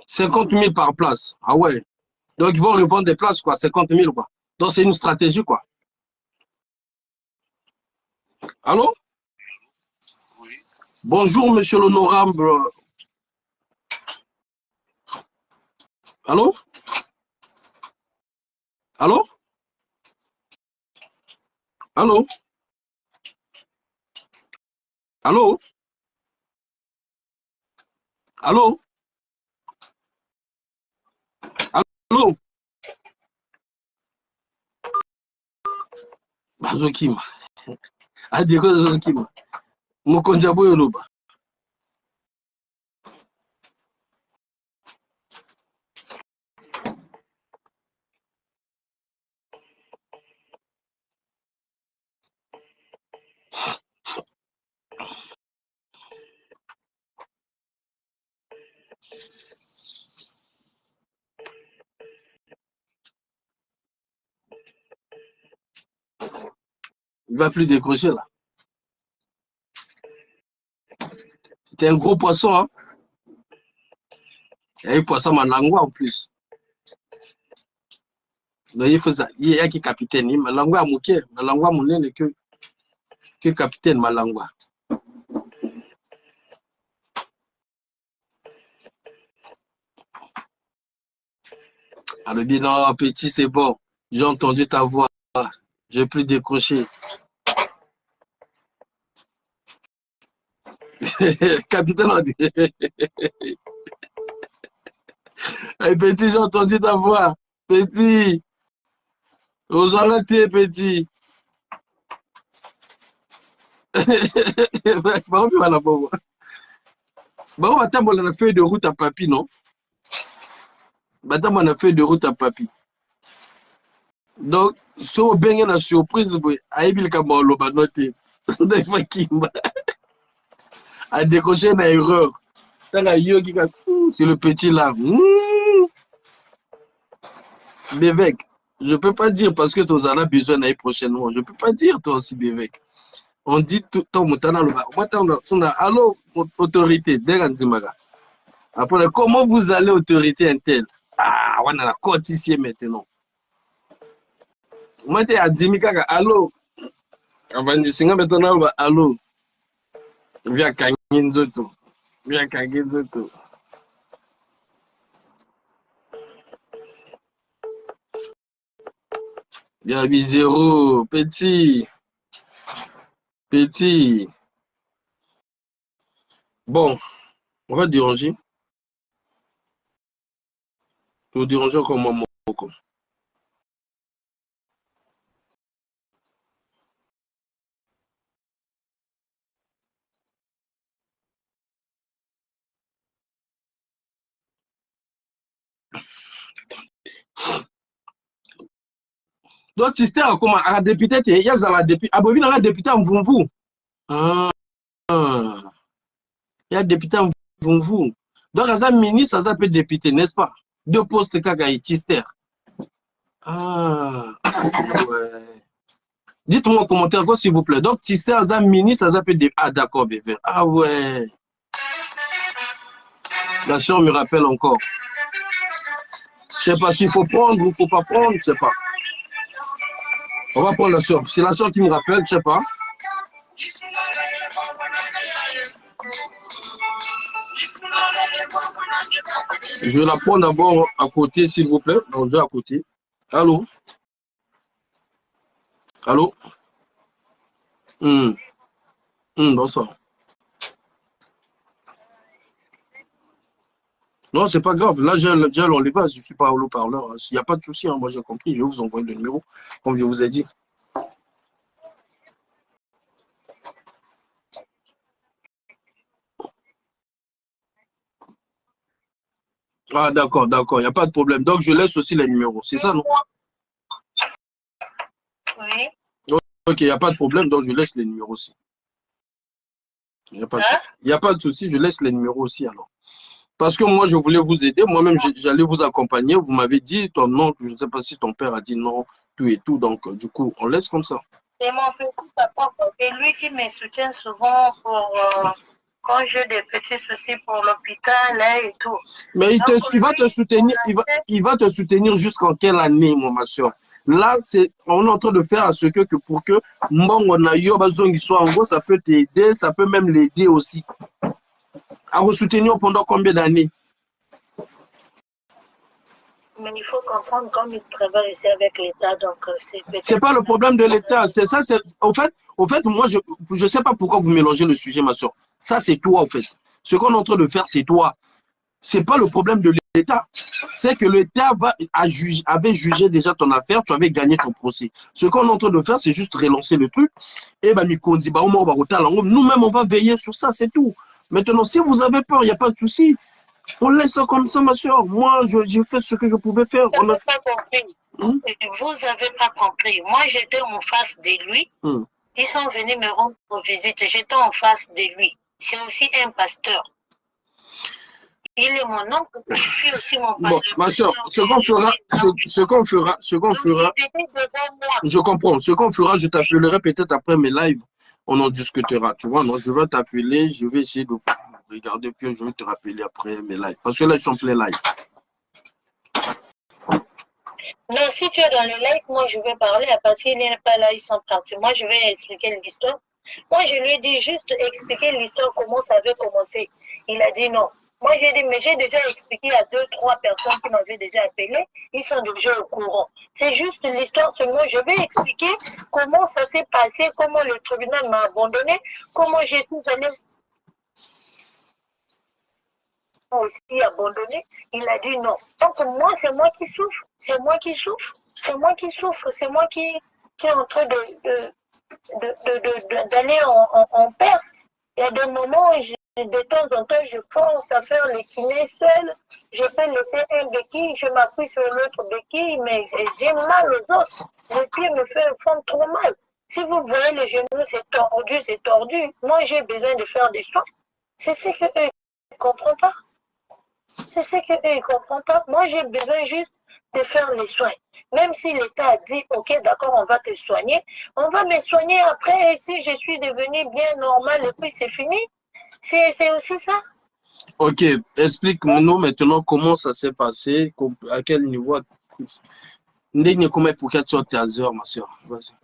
« 50 000 par place. Ah ouais. Donc, ils vont revendre des places, quoi. 50 000, quoi. Donc, c'est une stratégie, quoi. Allô? Oui. Bonjour, monsieur l'honorable. Allô? Allô? Allô? Allô? Allô? Allô? Bazokima. Adeko Bazokima. Mokonjabo Yoloba. Il va plus décrocher, là. C'était un gros poisson, hein. Il y a un poisson Malangwa en plus. Donc, il faut ça. Il y a qui capitaine. Malangwa a mouké. Malangwa moulin que capitaine Malangwa. Alors, bien, non, petit, c'est bon. J'ai entendu ta voix. J'ai plus décroché. Capitaine, on dit. Hey, petit, j'ai entendu ta voix. Petit. Aux arrêtés, petit. Par contre, voilà, bon. Bon, attends, on a fait de route à papy, non? Attends, on a fait de route à papy. Donc, si on a une surprise, il y a un noté. A décoché une erreur. C'est le petit là. Bévec. Je ne peux pas dire parce que tu en as besoin d'aller prochainement. Je ne peux pas dire toi aussi, Bévec. On dit tout le temps, allô, autorité. Après, comment vous allez, autorité Intel? Ah, on a la côte ici maintenant. Moi, tu as dit, allô. Avant de signer maintenant, allô. Via Kanginzoto. Via Kanginzoto. Gabi zéro, petit. Petit. Bon, on va déranger. Tu vas déranger comme moi. Donc, tu sais comment à la députée, il y a la députée. Ah, bon, il y a la députée en Vumvu. Ah, il y a député en Vumvu. Donc, à un ministre, ça peut député, n'est-ce pas? Deux postes Kagaï, Tister. Ah, ouais. Dites-moi en commentaire, s'il vous plaît. Donc, Tister, à un ministre, ça peut député. Ah, d'accord, bébé. Ah, ouais. La soeur me rappelle encore. Je ne sais pas s'il faut prendre ou il ne faut pas prendre, je ne sais pas. On va prendre la soeur. C'est la soeur qui me rappelle, je ne sais pas. Je vais la prendre d'abord à côté, s'il vous plaît. Bonjour à côté. Allô? Allô? Bonsoir. Non, c'est pas grave. Là, j'ai l'enlevage. Je ne suis pas au haut-parleur. Il n'y a pas de souci. Hein. Moi, j'ai compris. Je vais vous envoyer le numéro, comme je vous ai dit. Ah, d'accord, d'accord. Il n'y a pas de problème. Donc, je laisse aussi les numéros. C'est ça, non? Oui. Ok, il n'y a pas de problème. Donc, je laisse les numéros aussi. Il n'y a pas de souci. Je laisse les numéros aussi, alors. Parce que moi, je voulais vous aider. Moi-même, j'allais vous accompagner. Vous m'avez dit ton nom. Je ne sais pas si ton père a dit non, tout et tout. Donc, du coup, on laisse comme ça. C'est mon petit papa. C'est lui qui me soutient souvent pour quand j'ai des petits soucis pour l'hôpital et tout. Mais il va te soutenir. Il va te soutenir jusqu'en quelle année, ma soeur? Là, on est en train de faire à ce que pour que ça peut t'aider, ça peut même l'aider aussi. À vous soutenir pendant combien d'années? Mais il faut comprendre comme il travaille ici avec l'État, donc c'est pas le problème de l'État. C'est ça, au fait, moi, je sais pas pourquoi vous mélangez le sujet, ma soeur. Ça, c'est toi, en fait. Ce qu'on est en train de faire, c'est toi. C'est pas le problème de l'État. C'est que l'État avait jugé déjà ton affaire, tu avais gagné ton procès. Ce qu'on est en train de faire, c'est juste relancer le truc. Et nous-mêmes, on va veiller sur ça, c'est tout. Maintenant, si vous avez peur, il n'y a pas de souci. On laisse ça comme ça, ma soeur. Moi, j'ai fait ce que je pouvais faire. Vous n'avez pas compris. Vous n'avez pas compris. Moi, j'étais en face de lui. Ils sont venus me rendre visite. J'étais en face de lui. C'est aussi un pasteur. Il est mon oncle, je suis aussi mon pasteur. Bon, ma soeur, ce qu'on fera, je comprends. Ce qu'on fera, je t'appellerai peut-être après mes lives. On en discutera, tu vois, non? Je vais t'appeler, je vais essayer de regarder, puis je vais te rappeler après mes lives. Parce que là, ils sont pleins live. Non, si tu es dans le live, moi, je vais parler. Parce qu'il n'est pas là, ils sont partis. Moi, je vais expliquer l'histoire. Moi, je lui ai dit juste expliquer l'histoire, comment ça avait commencé. Il a dit non. Moi, j'ai dit, mais j'ai déjà expliqué à 2-3 personnes qui m'avaient déjà appelé, ils sont déjà au courant. C'est juste l'histoire seulement. Je vais expliquer comment ça s'est passé, comment le tribunal m'a abandonné, comment j'ai tout allé aussi abandonné. Il a dit non. Donc moi, c'est moi qui souffre. C'est moi qui souffre. C'est moi qui souffre. C'est moi qui est en train d'aller en perte. Il y a des moments où de temps en temps, je force à faire les kinés seul. Je fais laisser un béquille, je m'appuie sur l'autre béquille, mais j'ai mal aux os. Le pied me font trop mal. Si vous voyez les genoux, c'est tordu, c'est tordu. Moi, j'ai besoin de faire des soins. C'est ce qu'eux ne comprennent pas. C'est ce qu'eux ne comprennent pas. Moi, j'ai besoin juste de faire les soins. Même si l'État a dit, ok, d'accord, on va te soigner, on va me soigner après. Et si je suis devenue bien normale et puis c'est fini, c'est aussi ça. Ok, explique-nous maintenant comment ça s'est passé, à quel niveau. Ndenge comment pour qu'elle soit tes heures, ma soeur. Vas-y.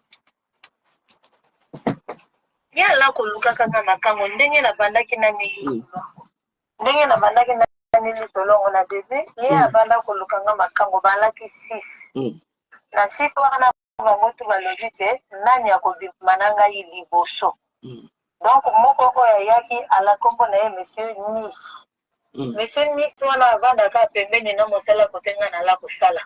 Ya la koluka kanga makango ndenge na bandaki na mili. Ndenge na bandaki na mili solongo na bébé, ye abanda koluka nga makango balaki 6. Na 6 wana bango tu balobi te nani akobima na ngai liboso. Donc moko oyo ayaki ala kombo na ye monsieur Nice. Monsieur Nice wana avandaka pembeni na mosala kotenga na la kosala.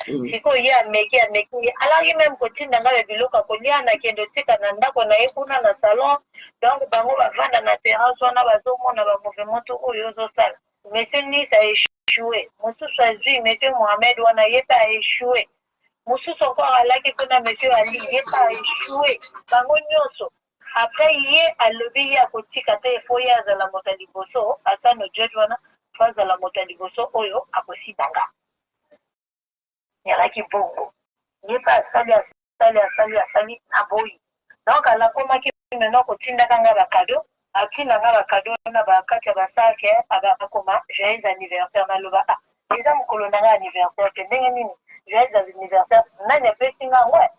Siko ye ameki alaki même kotinda nga biloko kolia na kendo tika na ndako na ye kuna na salon. Donc bango bavanda na terrasse wana bazomona ba mouvement oyo ozosala. Monsieur Nice a échoué. Mosusu azwi monsieur Mohamed wana ye pe a échoué. Mosusu encore alaki kuna monsieur Ali ye pe a échoué. Bango nyonso. Après ye alobi ye akotika te efo ye azala moto ya liboso ata no judge wana fo azala moto ya liboso oyo akosidanga. Yalaki bongo. Ye pa asali na boyi. Donc alakomaki maintenant kotindaka nga bakado atindanga bakado na bakati ya basake abakoma joyeux anniversaire naloba eza mokolo na nga anniversaire te ndenge nini joyeux anniversaire nani apesi nga ngwe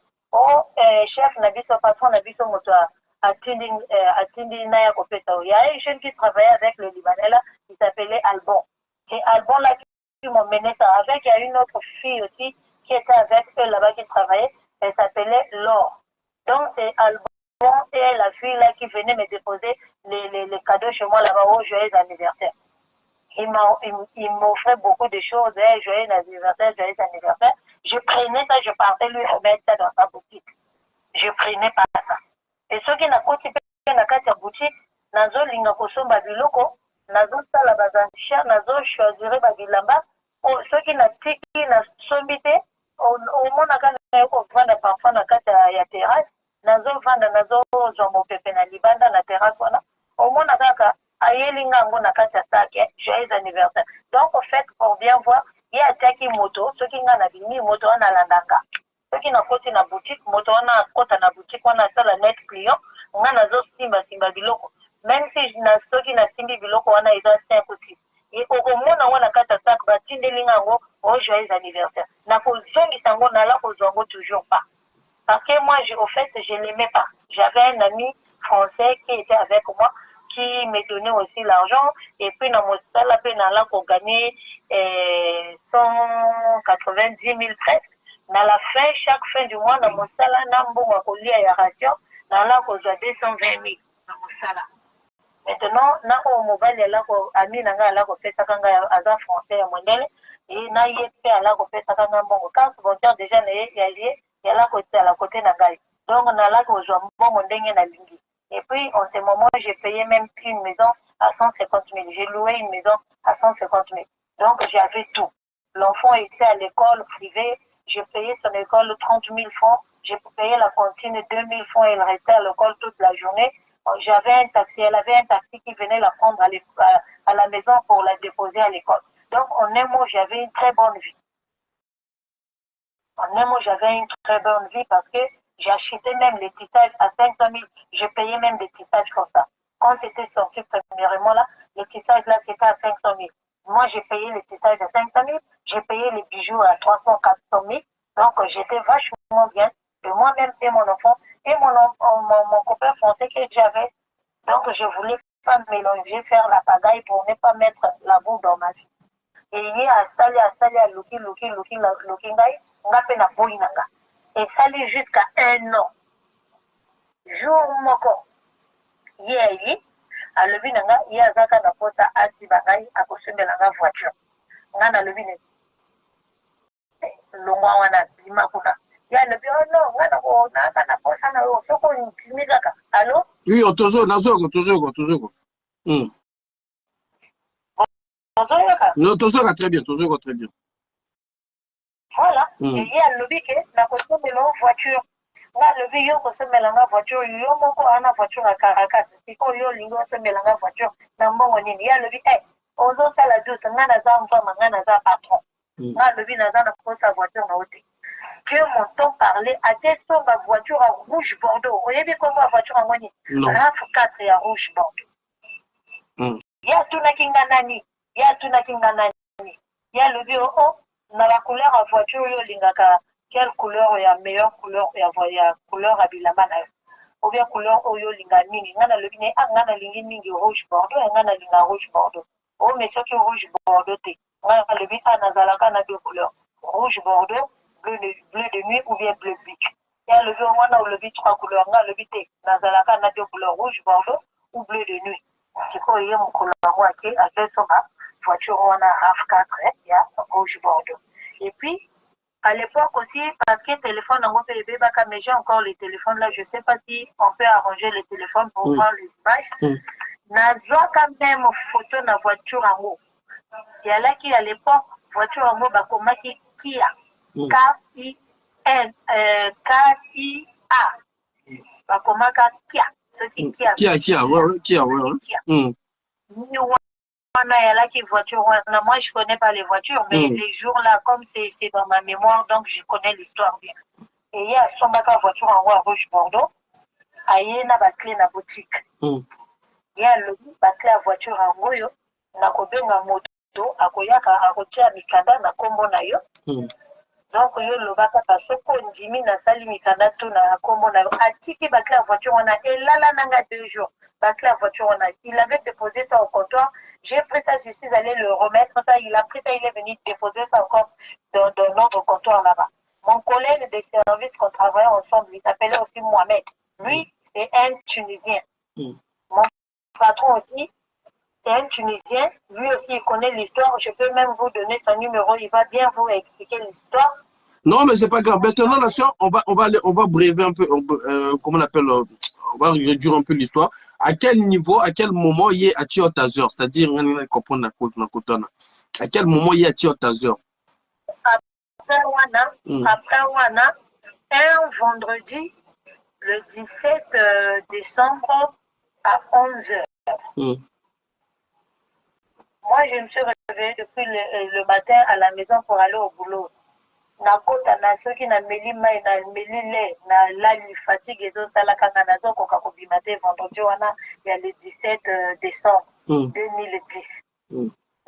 chef na biso patron na biso moto atindi na ya kopesa oyo. Il y a un jeune qui travaillait avec le Libanais là, il s'appelait Albon. Et Albon là qui m'emmenait ça avec, il y a une autre fille aussi qui était avec eux là-bas qui travaillait, elle s'appelait Laure. Donc c'est Albon et la fille là qui venait me déposer les cadeaux chez moi là-bas au joyeux anniversaire. Il m'offrait beaucoup de choses, joyeux anniversaire, joyeux anniversaire. Je prenais ça, je partais lui remettre ça dans sa boutique. Je prenais pas ça. Et ceux qui n'ont pas na kati ya boutique, nazo linga kosomba biloko, nazo sala bazantisha, nazo choisir babilamba. Ceux qui na tiki na sombite, au mona kana yoko vanda parfois na kati ya terrasse, nazo vanda nazo zomo pepe na libanda na terrasse wana. Au mona kaka ayelinga ngo na kati ya sac, joyeux anniversaire. Donc au fait pour bien voir, il y a taki moto, ceux qui na bini moto wana landanga. Ceux qui na koti na boutique, moto wana kota na boutique wana sala net client. On a nazo simba biloko. Même si na soki na simbi biloko wana eza 5 ou 6. Et au mona wana kata sac batindelinga ngo au joyeux anniversaire. Na kozongisa ngo na la kozongo toujours pas. Parce que moi au fait je l'aimais pas. J'avais un ami français qui était avec moi qui me donnait aussi l'argent et puis na mosala pe na la ko gagner 190 000 presque. Na la fin chaque fin du mois na mosala na mbongo kolia ya ration. Dans la cause de 220 000 dans mon salaire. Maintenant, na ko mobile la ko ami na nga la ko pesa kanga aza français ya mondele et na yepe ala ko pesa kanga mbongo quand bon déjà na ya la ko la côté na ngai. Donc na la ko zo mbongo ndenge na lingi. Et puis en ce moment, j'ai payé même une maison à 150 000. J'ai loué une maison à 150 000. Donc j'avais tout. L'enfant était à l'école privée, j'ai payé son école 30 000 francs. J'ai payé la cantine 2000 francs et il restait à l'école toute la journée. J'avais un taxi, elle avait un taxi qui venait la prendre à la maison pour la déposer à l'école. Donc, en un mot, j'avais une très bonne vie. En un mot, j'avais une très bonne vie parce que j'achetais même les tissages à 500 000. Je payais même des tissages comme ça. Quand c'était sorti premièrement là, les tissages là, c'était à 500 000. Moi, j'ai payé les tissages à 500 000. J'ai payé les bijoux à 300, 400 000. Donc, j'étais vachement bien. Et moi-même et mon enfant et mon copain français que j'avais. Donc, je voulais pas mélanger, faire la pagaille pour ne pas mettre la boue dans ma vie. Et il y a sali à luki, ngai, nga pe na boy nanga. Et sali jusqu'à 1 an. Jour moko. Yé, à lebi nanga, y'a zaka na pota ati bagai, à kosumbe nanga voiture. Nga na lebi ne. Longwa wana bima kuna. Y'a lebi, oh non, nga na posa na yo, soko ntimi kaka. Allô? Oui, toujours. Non, toujours très bien. Voilà. Et il y a le bic, la costume de la voiture. Là, le bic, on se met la voiture. Il y a beaucoup de voiture à Caracas. C'est quoi, il y a se met la voiture. Il y a le bic, on a la douce. On a un patron. Là, le bic, on a sa voiture. Que mon temps parler à des sommes à voiture à rouge Bordeaux. Vous voyez comment la voiture en monnaie? RAV4 et à rouge Bordeaux. Il y a tout na kinganani. Il y a le bic, dans la couleur à voiture, il y a quelle couleur est la meilleure couleur, il y a couleur à bilamana. Ou bien couleur au yo linga mingi. Ngana le bine ngana lingi mingi rouge bordeaux, ngana linga rouge bordeaux. Oh mais ce qui rouge bordeaux te. Ngana le bine nazalaka na deux couleurs. Rouge bordeaux, bleu de nuit ou bien bleu bic. Il y a le bine wana le bine 3 couleurs. Ngana le bine te nazalaka na deux couleurs, rouge bordeaux ou bleu de nuit. C'est quoi il y a mon couleur moi qui a fait ça. Voiture on a RAV4, il y a rouge bordeaux. Et puis, à l'époque aussi, parce que téléphone, mais j'ai encore les téléphones là, je ne sais pas si on peut arranger les téléphones pour voir les images. N'a quand même photo de la voiture en haut. Il y a là qui à l'époque, voiture en haut, comme Kia. K-I-A. Comme Kia. Kia. Voiture. Moi, je connais pas les voitures, mais les jours là, comme c'est dans ma mémoire, donc je connais l'histoire bien. Et il y a son voiture en haut à rouge Bordeaux. Il y a une clé na boutique. Il y a le clé à voiture en haut, na kobenga moto, akoyaka akotia mikanda na kombo na yo. Donc yo le baka soko ndimi na sali mikanda to na kombo na yo. Atiki ba clé à voiture on a et là nanga 2 jours. Ba clé à voiture on a. Il avait déposé ça au comptoir. J'ai pris ça, je suis allé le remettre. Ça, il a pris ça, il est venu déposer ça encore dans notre comptoir là-bas. Mon collègue de service qu'on travaillait ensemble, il s'appelait aussi Mohamed. Lui, c'est un Tunisien. Mon patron aussi, c'est un Tunisien. Lui aussi, il connaît l'histoire. Je peux même vous donner son numéro. Il va bien vous expliquer l'histoire. Non, mais c'est pas grave. Maintenant, on va bréver un peu, comment on appelle, on va réduire un peu l'histoire. À quel niveau, à quel moment il y a Ati Otazer, c'est-à-dire, on comprend à quel moment il y a Ati Otazer? Après Wana, un vendredi, le 17 décembre à 11h. Moi, je me suis réveillée depuis le matin à la maison pour aller au boulot. Nakota na soki na meli mai na meli le na lali fatigue ezo sala kanga na zo koka kobimate vendredi wana ya le 17 décembre 2010.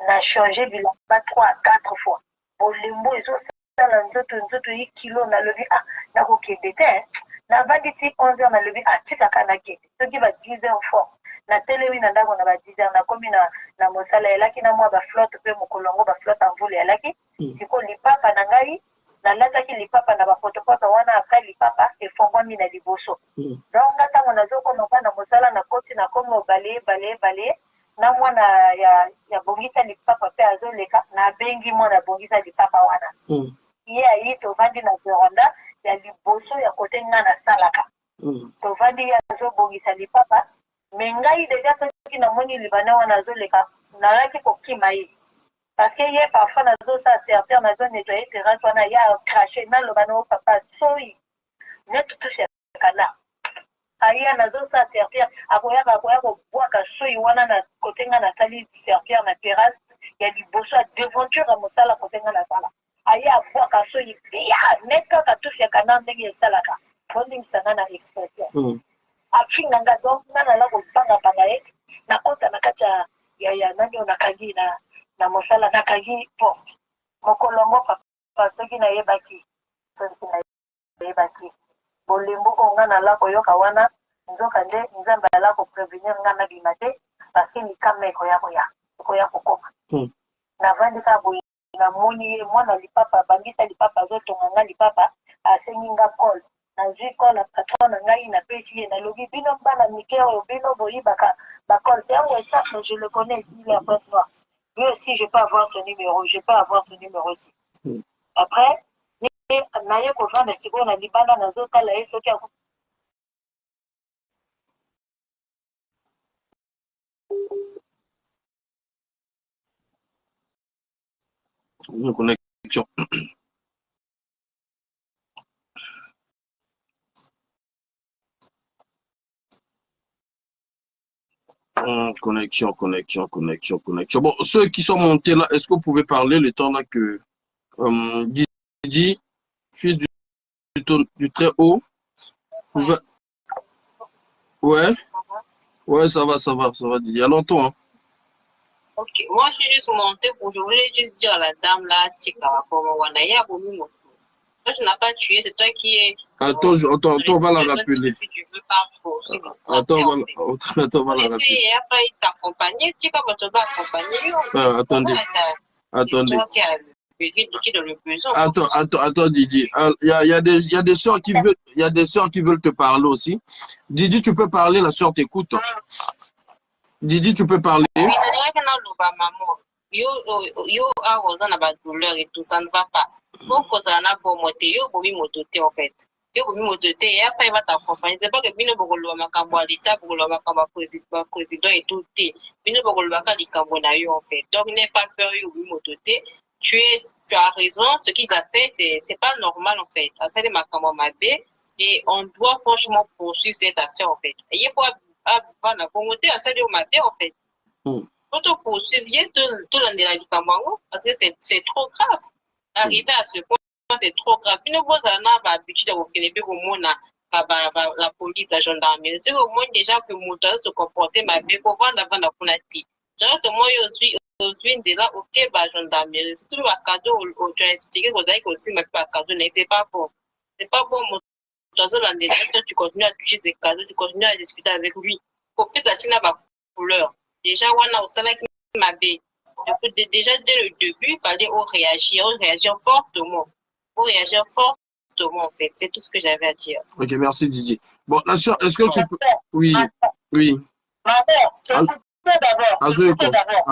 Na changé bilamba 3 à 4 fois. Bolembo ezo sala nzoto yi kilo na lebi na kokende te na vandi ti 11h na lebi tika kana kende soki ba 10h fort na telemi na ndako na ba 10h na komi na mosala elaki na mwa ba flotte pe mokolongo ba flotte en vole elaki siko lipapa na ngai nalataki lipapa na bapotopoto wana après lipapa efongwami na liboso donc ntango nazokoma na mosala na koti na komi bale na mwana ya bongisa lipapa mpe azoleka nabengi mwana bongisa lipapa wana ye ayi tovandi na veronda ya liboso ya kote nga nasalaka tovandi ye azobongisa lipapa me ngai deja soki namoni libana wana azoleka nalaki kokima ye parce que hier parfois nazo ça servir nazo nettoyer terrasse wana ya craché na loba na papa soyi net tout ça kana aya nazo ça servir akoya kobwaka soyi wana na kote nga na sali servir na terrasse ya liboso ya devanture ya mosala kote nga na sala aya abwaka soyi bia net kaka tout ça kana ndenge esalaka bondimisa na expression afinga nga donc nga nala kobanga ye nakota na kati ya nani onakangi na mosala nakangi porte mokolongo papa soki nayebaki bolembo ko nga nala koyoka wana nzoka nde nzambe ala koprevenir nga nabima te parce que ni kama koya kokoma na vandi ka boye na moni mwana lipapa bangisa lipapa zotonga nga lipapa asengi nga call na zwi call patron na ngai na pesi na lobi bino bana mikeo bino boyibaka ba call c'est un WhatsApp mais je le connais il est en fait noir lui aussi je peux avoir son numéro aussi après naye kovanda sikoyo na libanda nazotala ye soki une connexion. Connexion. Bon, ceux qui sont montés là, est-ce que vous pouvez parler le temps là que Didi, fils du très haut, pouvait... Ouais, ça va, Didi. Il y a longtemps, hein. Ok, moi je suis juste montée pour, je voulais juste dire à la dame là, Tika, comment Wanaya, toi tu n'as pas tué, c'est toi qui es. Attends, on va la rappeler. Si tu veux pas poursuivre. Attends, on va la rappeler. Et après il t'accompagner, Tika va te accompagner. Attendez. Toi qui as le besoin. Attends, Didi. Il y a des sœurs qui veulent te parler aussi. Didi, tu peux parler, la sœur t'écoute. Didi, tu peux parler. Yo a raison na ba douleur et tout ça ne va pas. Donc quand on a pour monter, yo bomi mototé en fait. Yo bomi mototé et après il va t'accompagner. C'est pas que bino bokolo makambo à l'état bokolo makambo président et tout té. Bino bokolo makali likambo na yo en fait. Donc n'aie pas peur yo bomi mototé. Tu as raison, ce qu'il a fait c'est pas normal en fait. Ça c'est makambo mabé et on doit franchement poursuivre cette affaire en fait. Et il faut la communauté a celle de ma en fait. Quand on poursuit, tout l'anglais parce que c'est trop grave. Arriver à ce point, c'est trop grave. Puis nous avons l'habitude de la police, la gendarmerie. C'est au moins déjà que mon se comporter ma vie pour vendre avant la politique. Genre que moi, je suis déjà ok, la gendarmerie. C'est tout le cadeau, tu as expliqué que aussi ma cadeau n'était pas bon. C'est pas bon, mon tu continues à toucher ses cadeaux, tu continues à discuter avec lui. Pour plus atteindre ma couleur. Déjà, on a au salaire qui m'a bé. Déjà, dès le début, il fallait réagir fortement. En fait. C'est tout ce que j'avais à dire. Ok, merci Didier. Bon, la soeur, est-ce que tu peux... Oui. Ma mère, écoutez d'abord.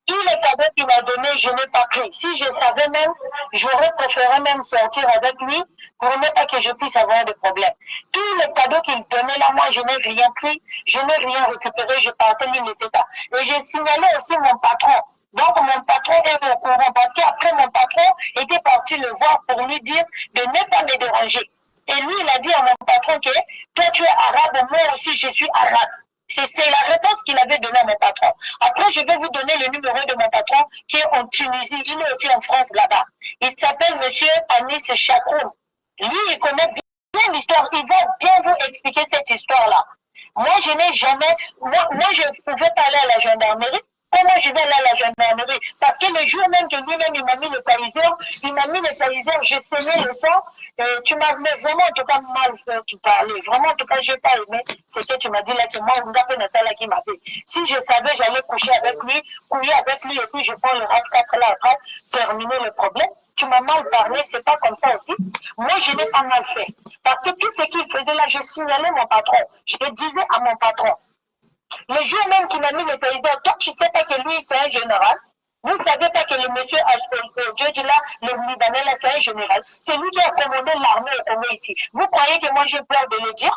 Tous les cadeaux qu'il m'a donnés, je n'ai pas pris. Si je savais même, j'aurais préféré même sortir avec lui pour ne pas que je puisse avoir de problème. Tous les cadeaux qu'il donnait là, moi, je n'ai rien pris, je n'ai rien récupéré, je partais lui laisser ça. Et j'ai signalé aussi mon patron. Donc, mon patron est au courant parce qu'après, mon patron était parti le voir pour lui dire de ne pas me déranger. Et lui, il a dit à mon patron que toi, tu es arabe, moi aussi, je suis arabe. C'est la réponse qu'il avait donnée à mon patron. Après, je vais vous donner le numéro de mon patron qui est en Tunisie. Il est aussi en France là-bas. Il s'appelle monsieur Anis Chakoum. Lui, il connaît bien l'histoire. Il va bien vous expliquer cette histoire-là. Moi, je n'ai jamais... Moi, je pouvais pas aller à la gendarmerie. Comment je vais aller à la gendarmerie? Parce que le jour même que lui-même, il m'a mis le taliseur, j'ai saigné le sang. Tu m'as vraiment en tout cas mal fait tu parlais. Vraiment en tout cas, je n'ai pas aimé ce que tu m'as dit là, que moi, on a fait là qui m'a fait. Si je savais, j'allais coucher avec lui, et puis je prends le RAV4 là après, terminer le problème. Tu m'as mal parlé, c'est pas comme ça aussi. Moi, je n'ai pas mal fait. Parce que tout ce qu'il faisait là, je signalais mon patron. Je disais à mon patron. Le jour même qu'il m'a mis le président, toi, tu ne sais pas que lui, c'est un général. Vous ne savez pas que le monsieur Dieu là, le Libanais là, c'est un général. C'est lui qui a commandé l'armée au Congo ici. Vous croyez que moi, j'ai peur de le dire?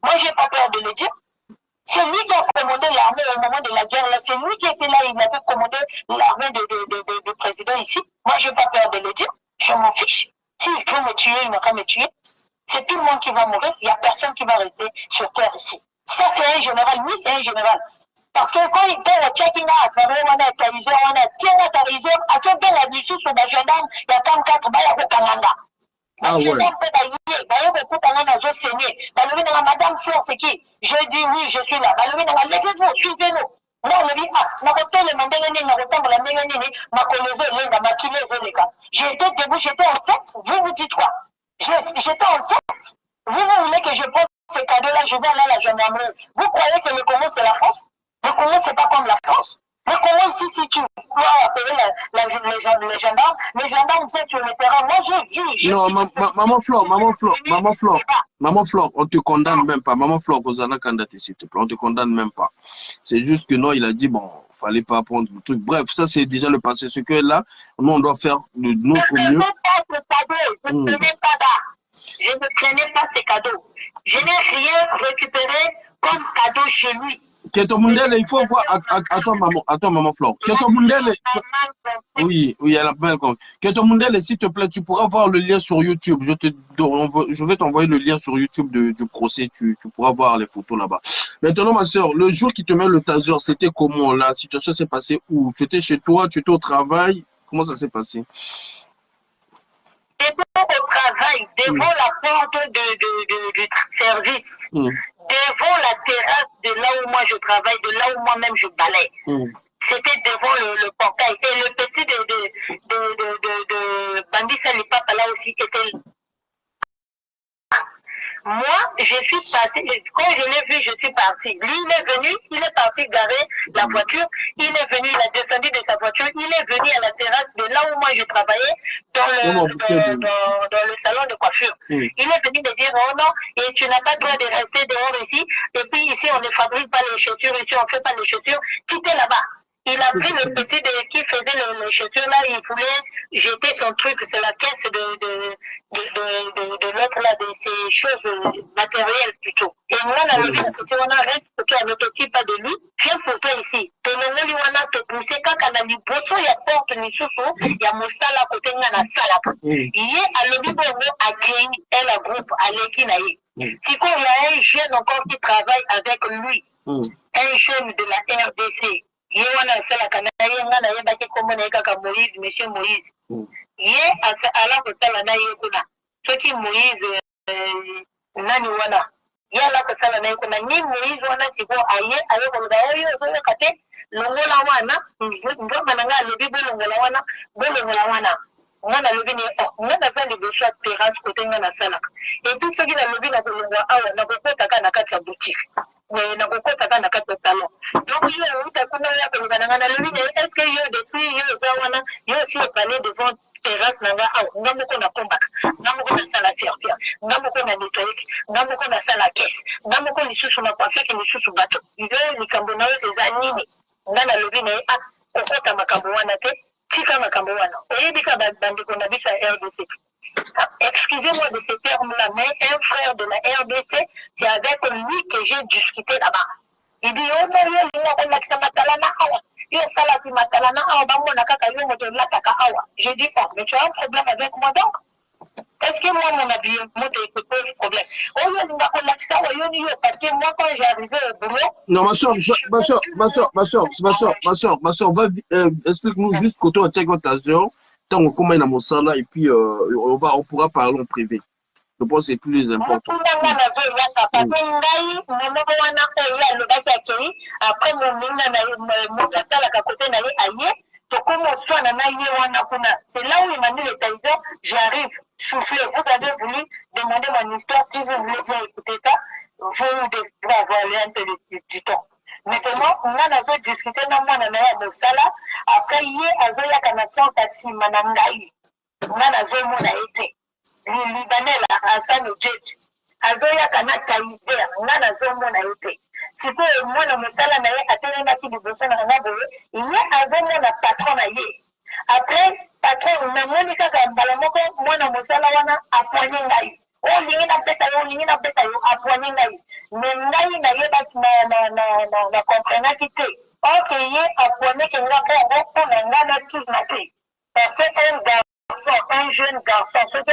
Moi, je n'ai pas peur de le dire. C'est lui qui a commandé l'armée au moment de la guerre là. C'est lui qui était là, il avait commandé l'armée de président ici. Moi, je n'ai pas peur de le dire. Je m'en fiche. S'il veut me tuer, il ne va pas me tuer. C'est tout le monde qui va mourir. Il n'y a personne qui va rester sur terre ici. Ça, c'est un général. Lui, c'est un général. Parce que quand il fait le checking out, on a taliseur, on a tiré taliseur, à quel point la mission sur la gendarme, il y a 34 baya au Kananga. Ah ouais. Madame Fleur, c'est qui? Je dis oui, je suis là. Levez-vous, suivez-nous. Là, on me dit, j'étais debout, j'étais enceinte. Vous dites quoi? J'étais enceinte. Vous voulez que je pose ce cadeau-là, je vais aller à la gendarmerie. Vous croyez que le Congo, c'est la France? Le Congo, c'est pas comme la France. Le Congo, ici, si tu dois appeler les gendarmes, c'est sur le terrain. Moi, j'ai vu. Non, maman Flore, on te condamne même pas. Maman Flore, Kozana Kandate, s'il te plaît, on te condamne même pas. C'est juste que non, il a dit, bon, fallait pas prendre le truc. Bref, ça, c'est déjà le passé. Ce que là, nous, on doit faire de notre mieux. Je ne prenais pas d'art. Je ne prenais pas ces cadeaux. Je n'ai rien récupéré comme cadeau chez lui. Keto Mundele, il faut voir. Attends, maman Flore. Keto Mundele. Oui, elle a bien compris. Keto Mundele, s'il te plaît, tu pourras voir le lien sur YouTube. Je vais t'envoyer le lien sur YouTube du procès. Tu pourras voir les photos là-bas. Maintenant, ma soeur, le jour qui te met le taser, c'était comment? La situation s'est passée où? Tu étais chez toi, tu étais au travail? Comment ça s'est passé? J'étais au travail, devant la porte du service. Devant la terrasse de là où moi je travaille, de là où moi-même je balaye. C'était devant le portail. Et le petit de Bandi Salipapa là aussi était. Moi, je suis partie, quand je l'ai vu, je suis partie. Lui, il est venu, il est parti garer la voiture, il est venu, il a descendu de sa voiture, il est venu à la terrasse de là où moi je travaillais, dans le salon de coiffure. Il est venu me dire, oh non, et tu n'as pas le droit de rester dehors ici, et puis ici on ne fabrique pas les chaussures, ici on ne fait pas les chaussures, quittez là-bas. Il a pris le petit qui faisait les chaussures là, il voulait jeter son truc, c'est la caisse de l'autre là, de ces choses matérielles plutôt. Et moi, on arrête pour qu'on ne t'occupe pas de lui, viens pour toi ici. Tout le monde on a te poussé quand on a dit, bosso, il y a porte, ni sousou, il y a moussala à côté, il y a la salle. Il y a le niveau à Keng, et la groupe, à l'Ekinaï. Si qu'on a un jeune encore qui travaille avec lui, un jeune de la RDC, il y a un seul à Moïse, monsieur Moïse. Ye ala kotala na ye kuna soki Moïse nani wana ye ala kotala na ye kuna ni Moïse wana siko aye koloba oyo ozo kate longola wana ngoma nanga lobi bolongola wana ngana lobi ni ngana za liboso ya terrasse kote ngana sala et tout soki na lobi na kolongwa awa na kokota kana kati ya boutique mais na kokota kana kati ya salon donc yo utakuna ya koloba ngana lobi est-ce que yo depuis yo za wana yo aussi parler devant terrasse nanga awa ngamoko na kombaka ngamoko na sala servir ngamoko na nettoyer ngamoko na sala caisse ngamoko lisusu na coiffure lisusu bato izo likambo na yo eza nini ngana lobi na kokota makambo wana te tika makambo wana oyebika bandeko na biso ya RDC. Excusez-moi de ce terme-là, mais un frère de la RDC, c'est avec lui que j'ai discuté là-bas. Il dit, oh non, j'ai dit, oh, mais tu as un problème avec moi donc? Est-ce que moi, mon habillement te pose problème? Oh, parce que moi, quand j'ai arrivé au boulot... Non, ma soeur, explique-nous juste côté on check votre agent, tant qu'on commence dans mon salaire et puis on pourra parler en privé. Je pense que c'est plus important. Après, c'est là où il m'a mis les taisons, j'arrive, souffler. Vous avez voulu demander mon histoire, si vous voulez bien écouter ça, vous devrez avoir un peu du temps. Maintenant, on a discuté, après, hier, avec la canation, Tassi, Manangaï, on a été. Les Libanais, là, Hassan Jet, Azoya Kanata, on a été. C'est que moi, dans mon salon, il y a un patron. Après, patron, on a Monica Balamoko, moi, dans mon salon, à Poigny. Oh, l'ingénieur à Poigny. Mais na comprendre qui c'est. Ok, à Poigny, qui n'a pas un jeune garçon, ce qui a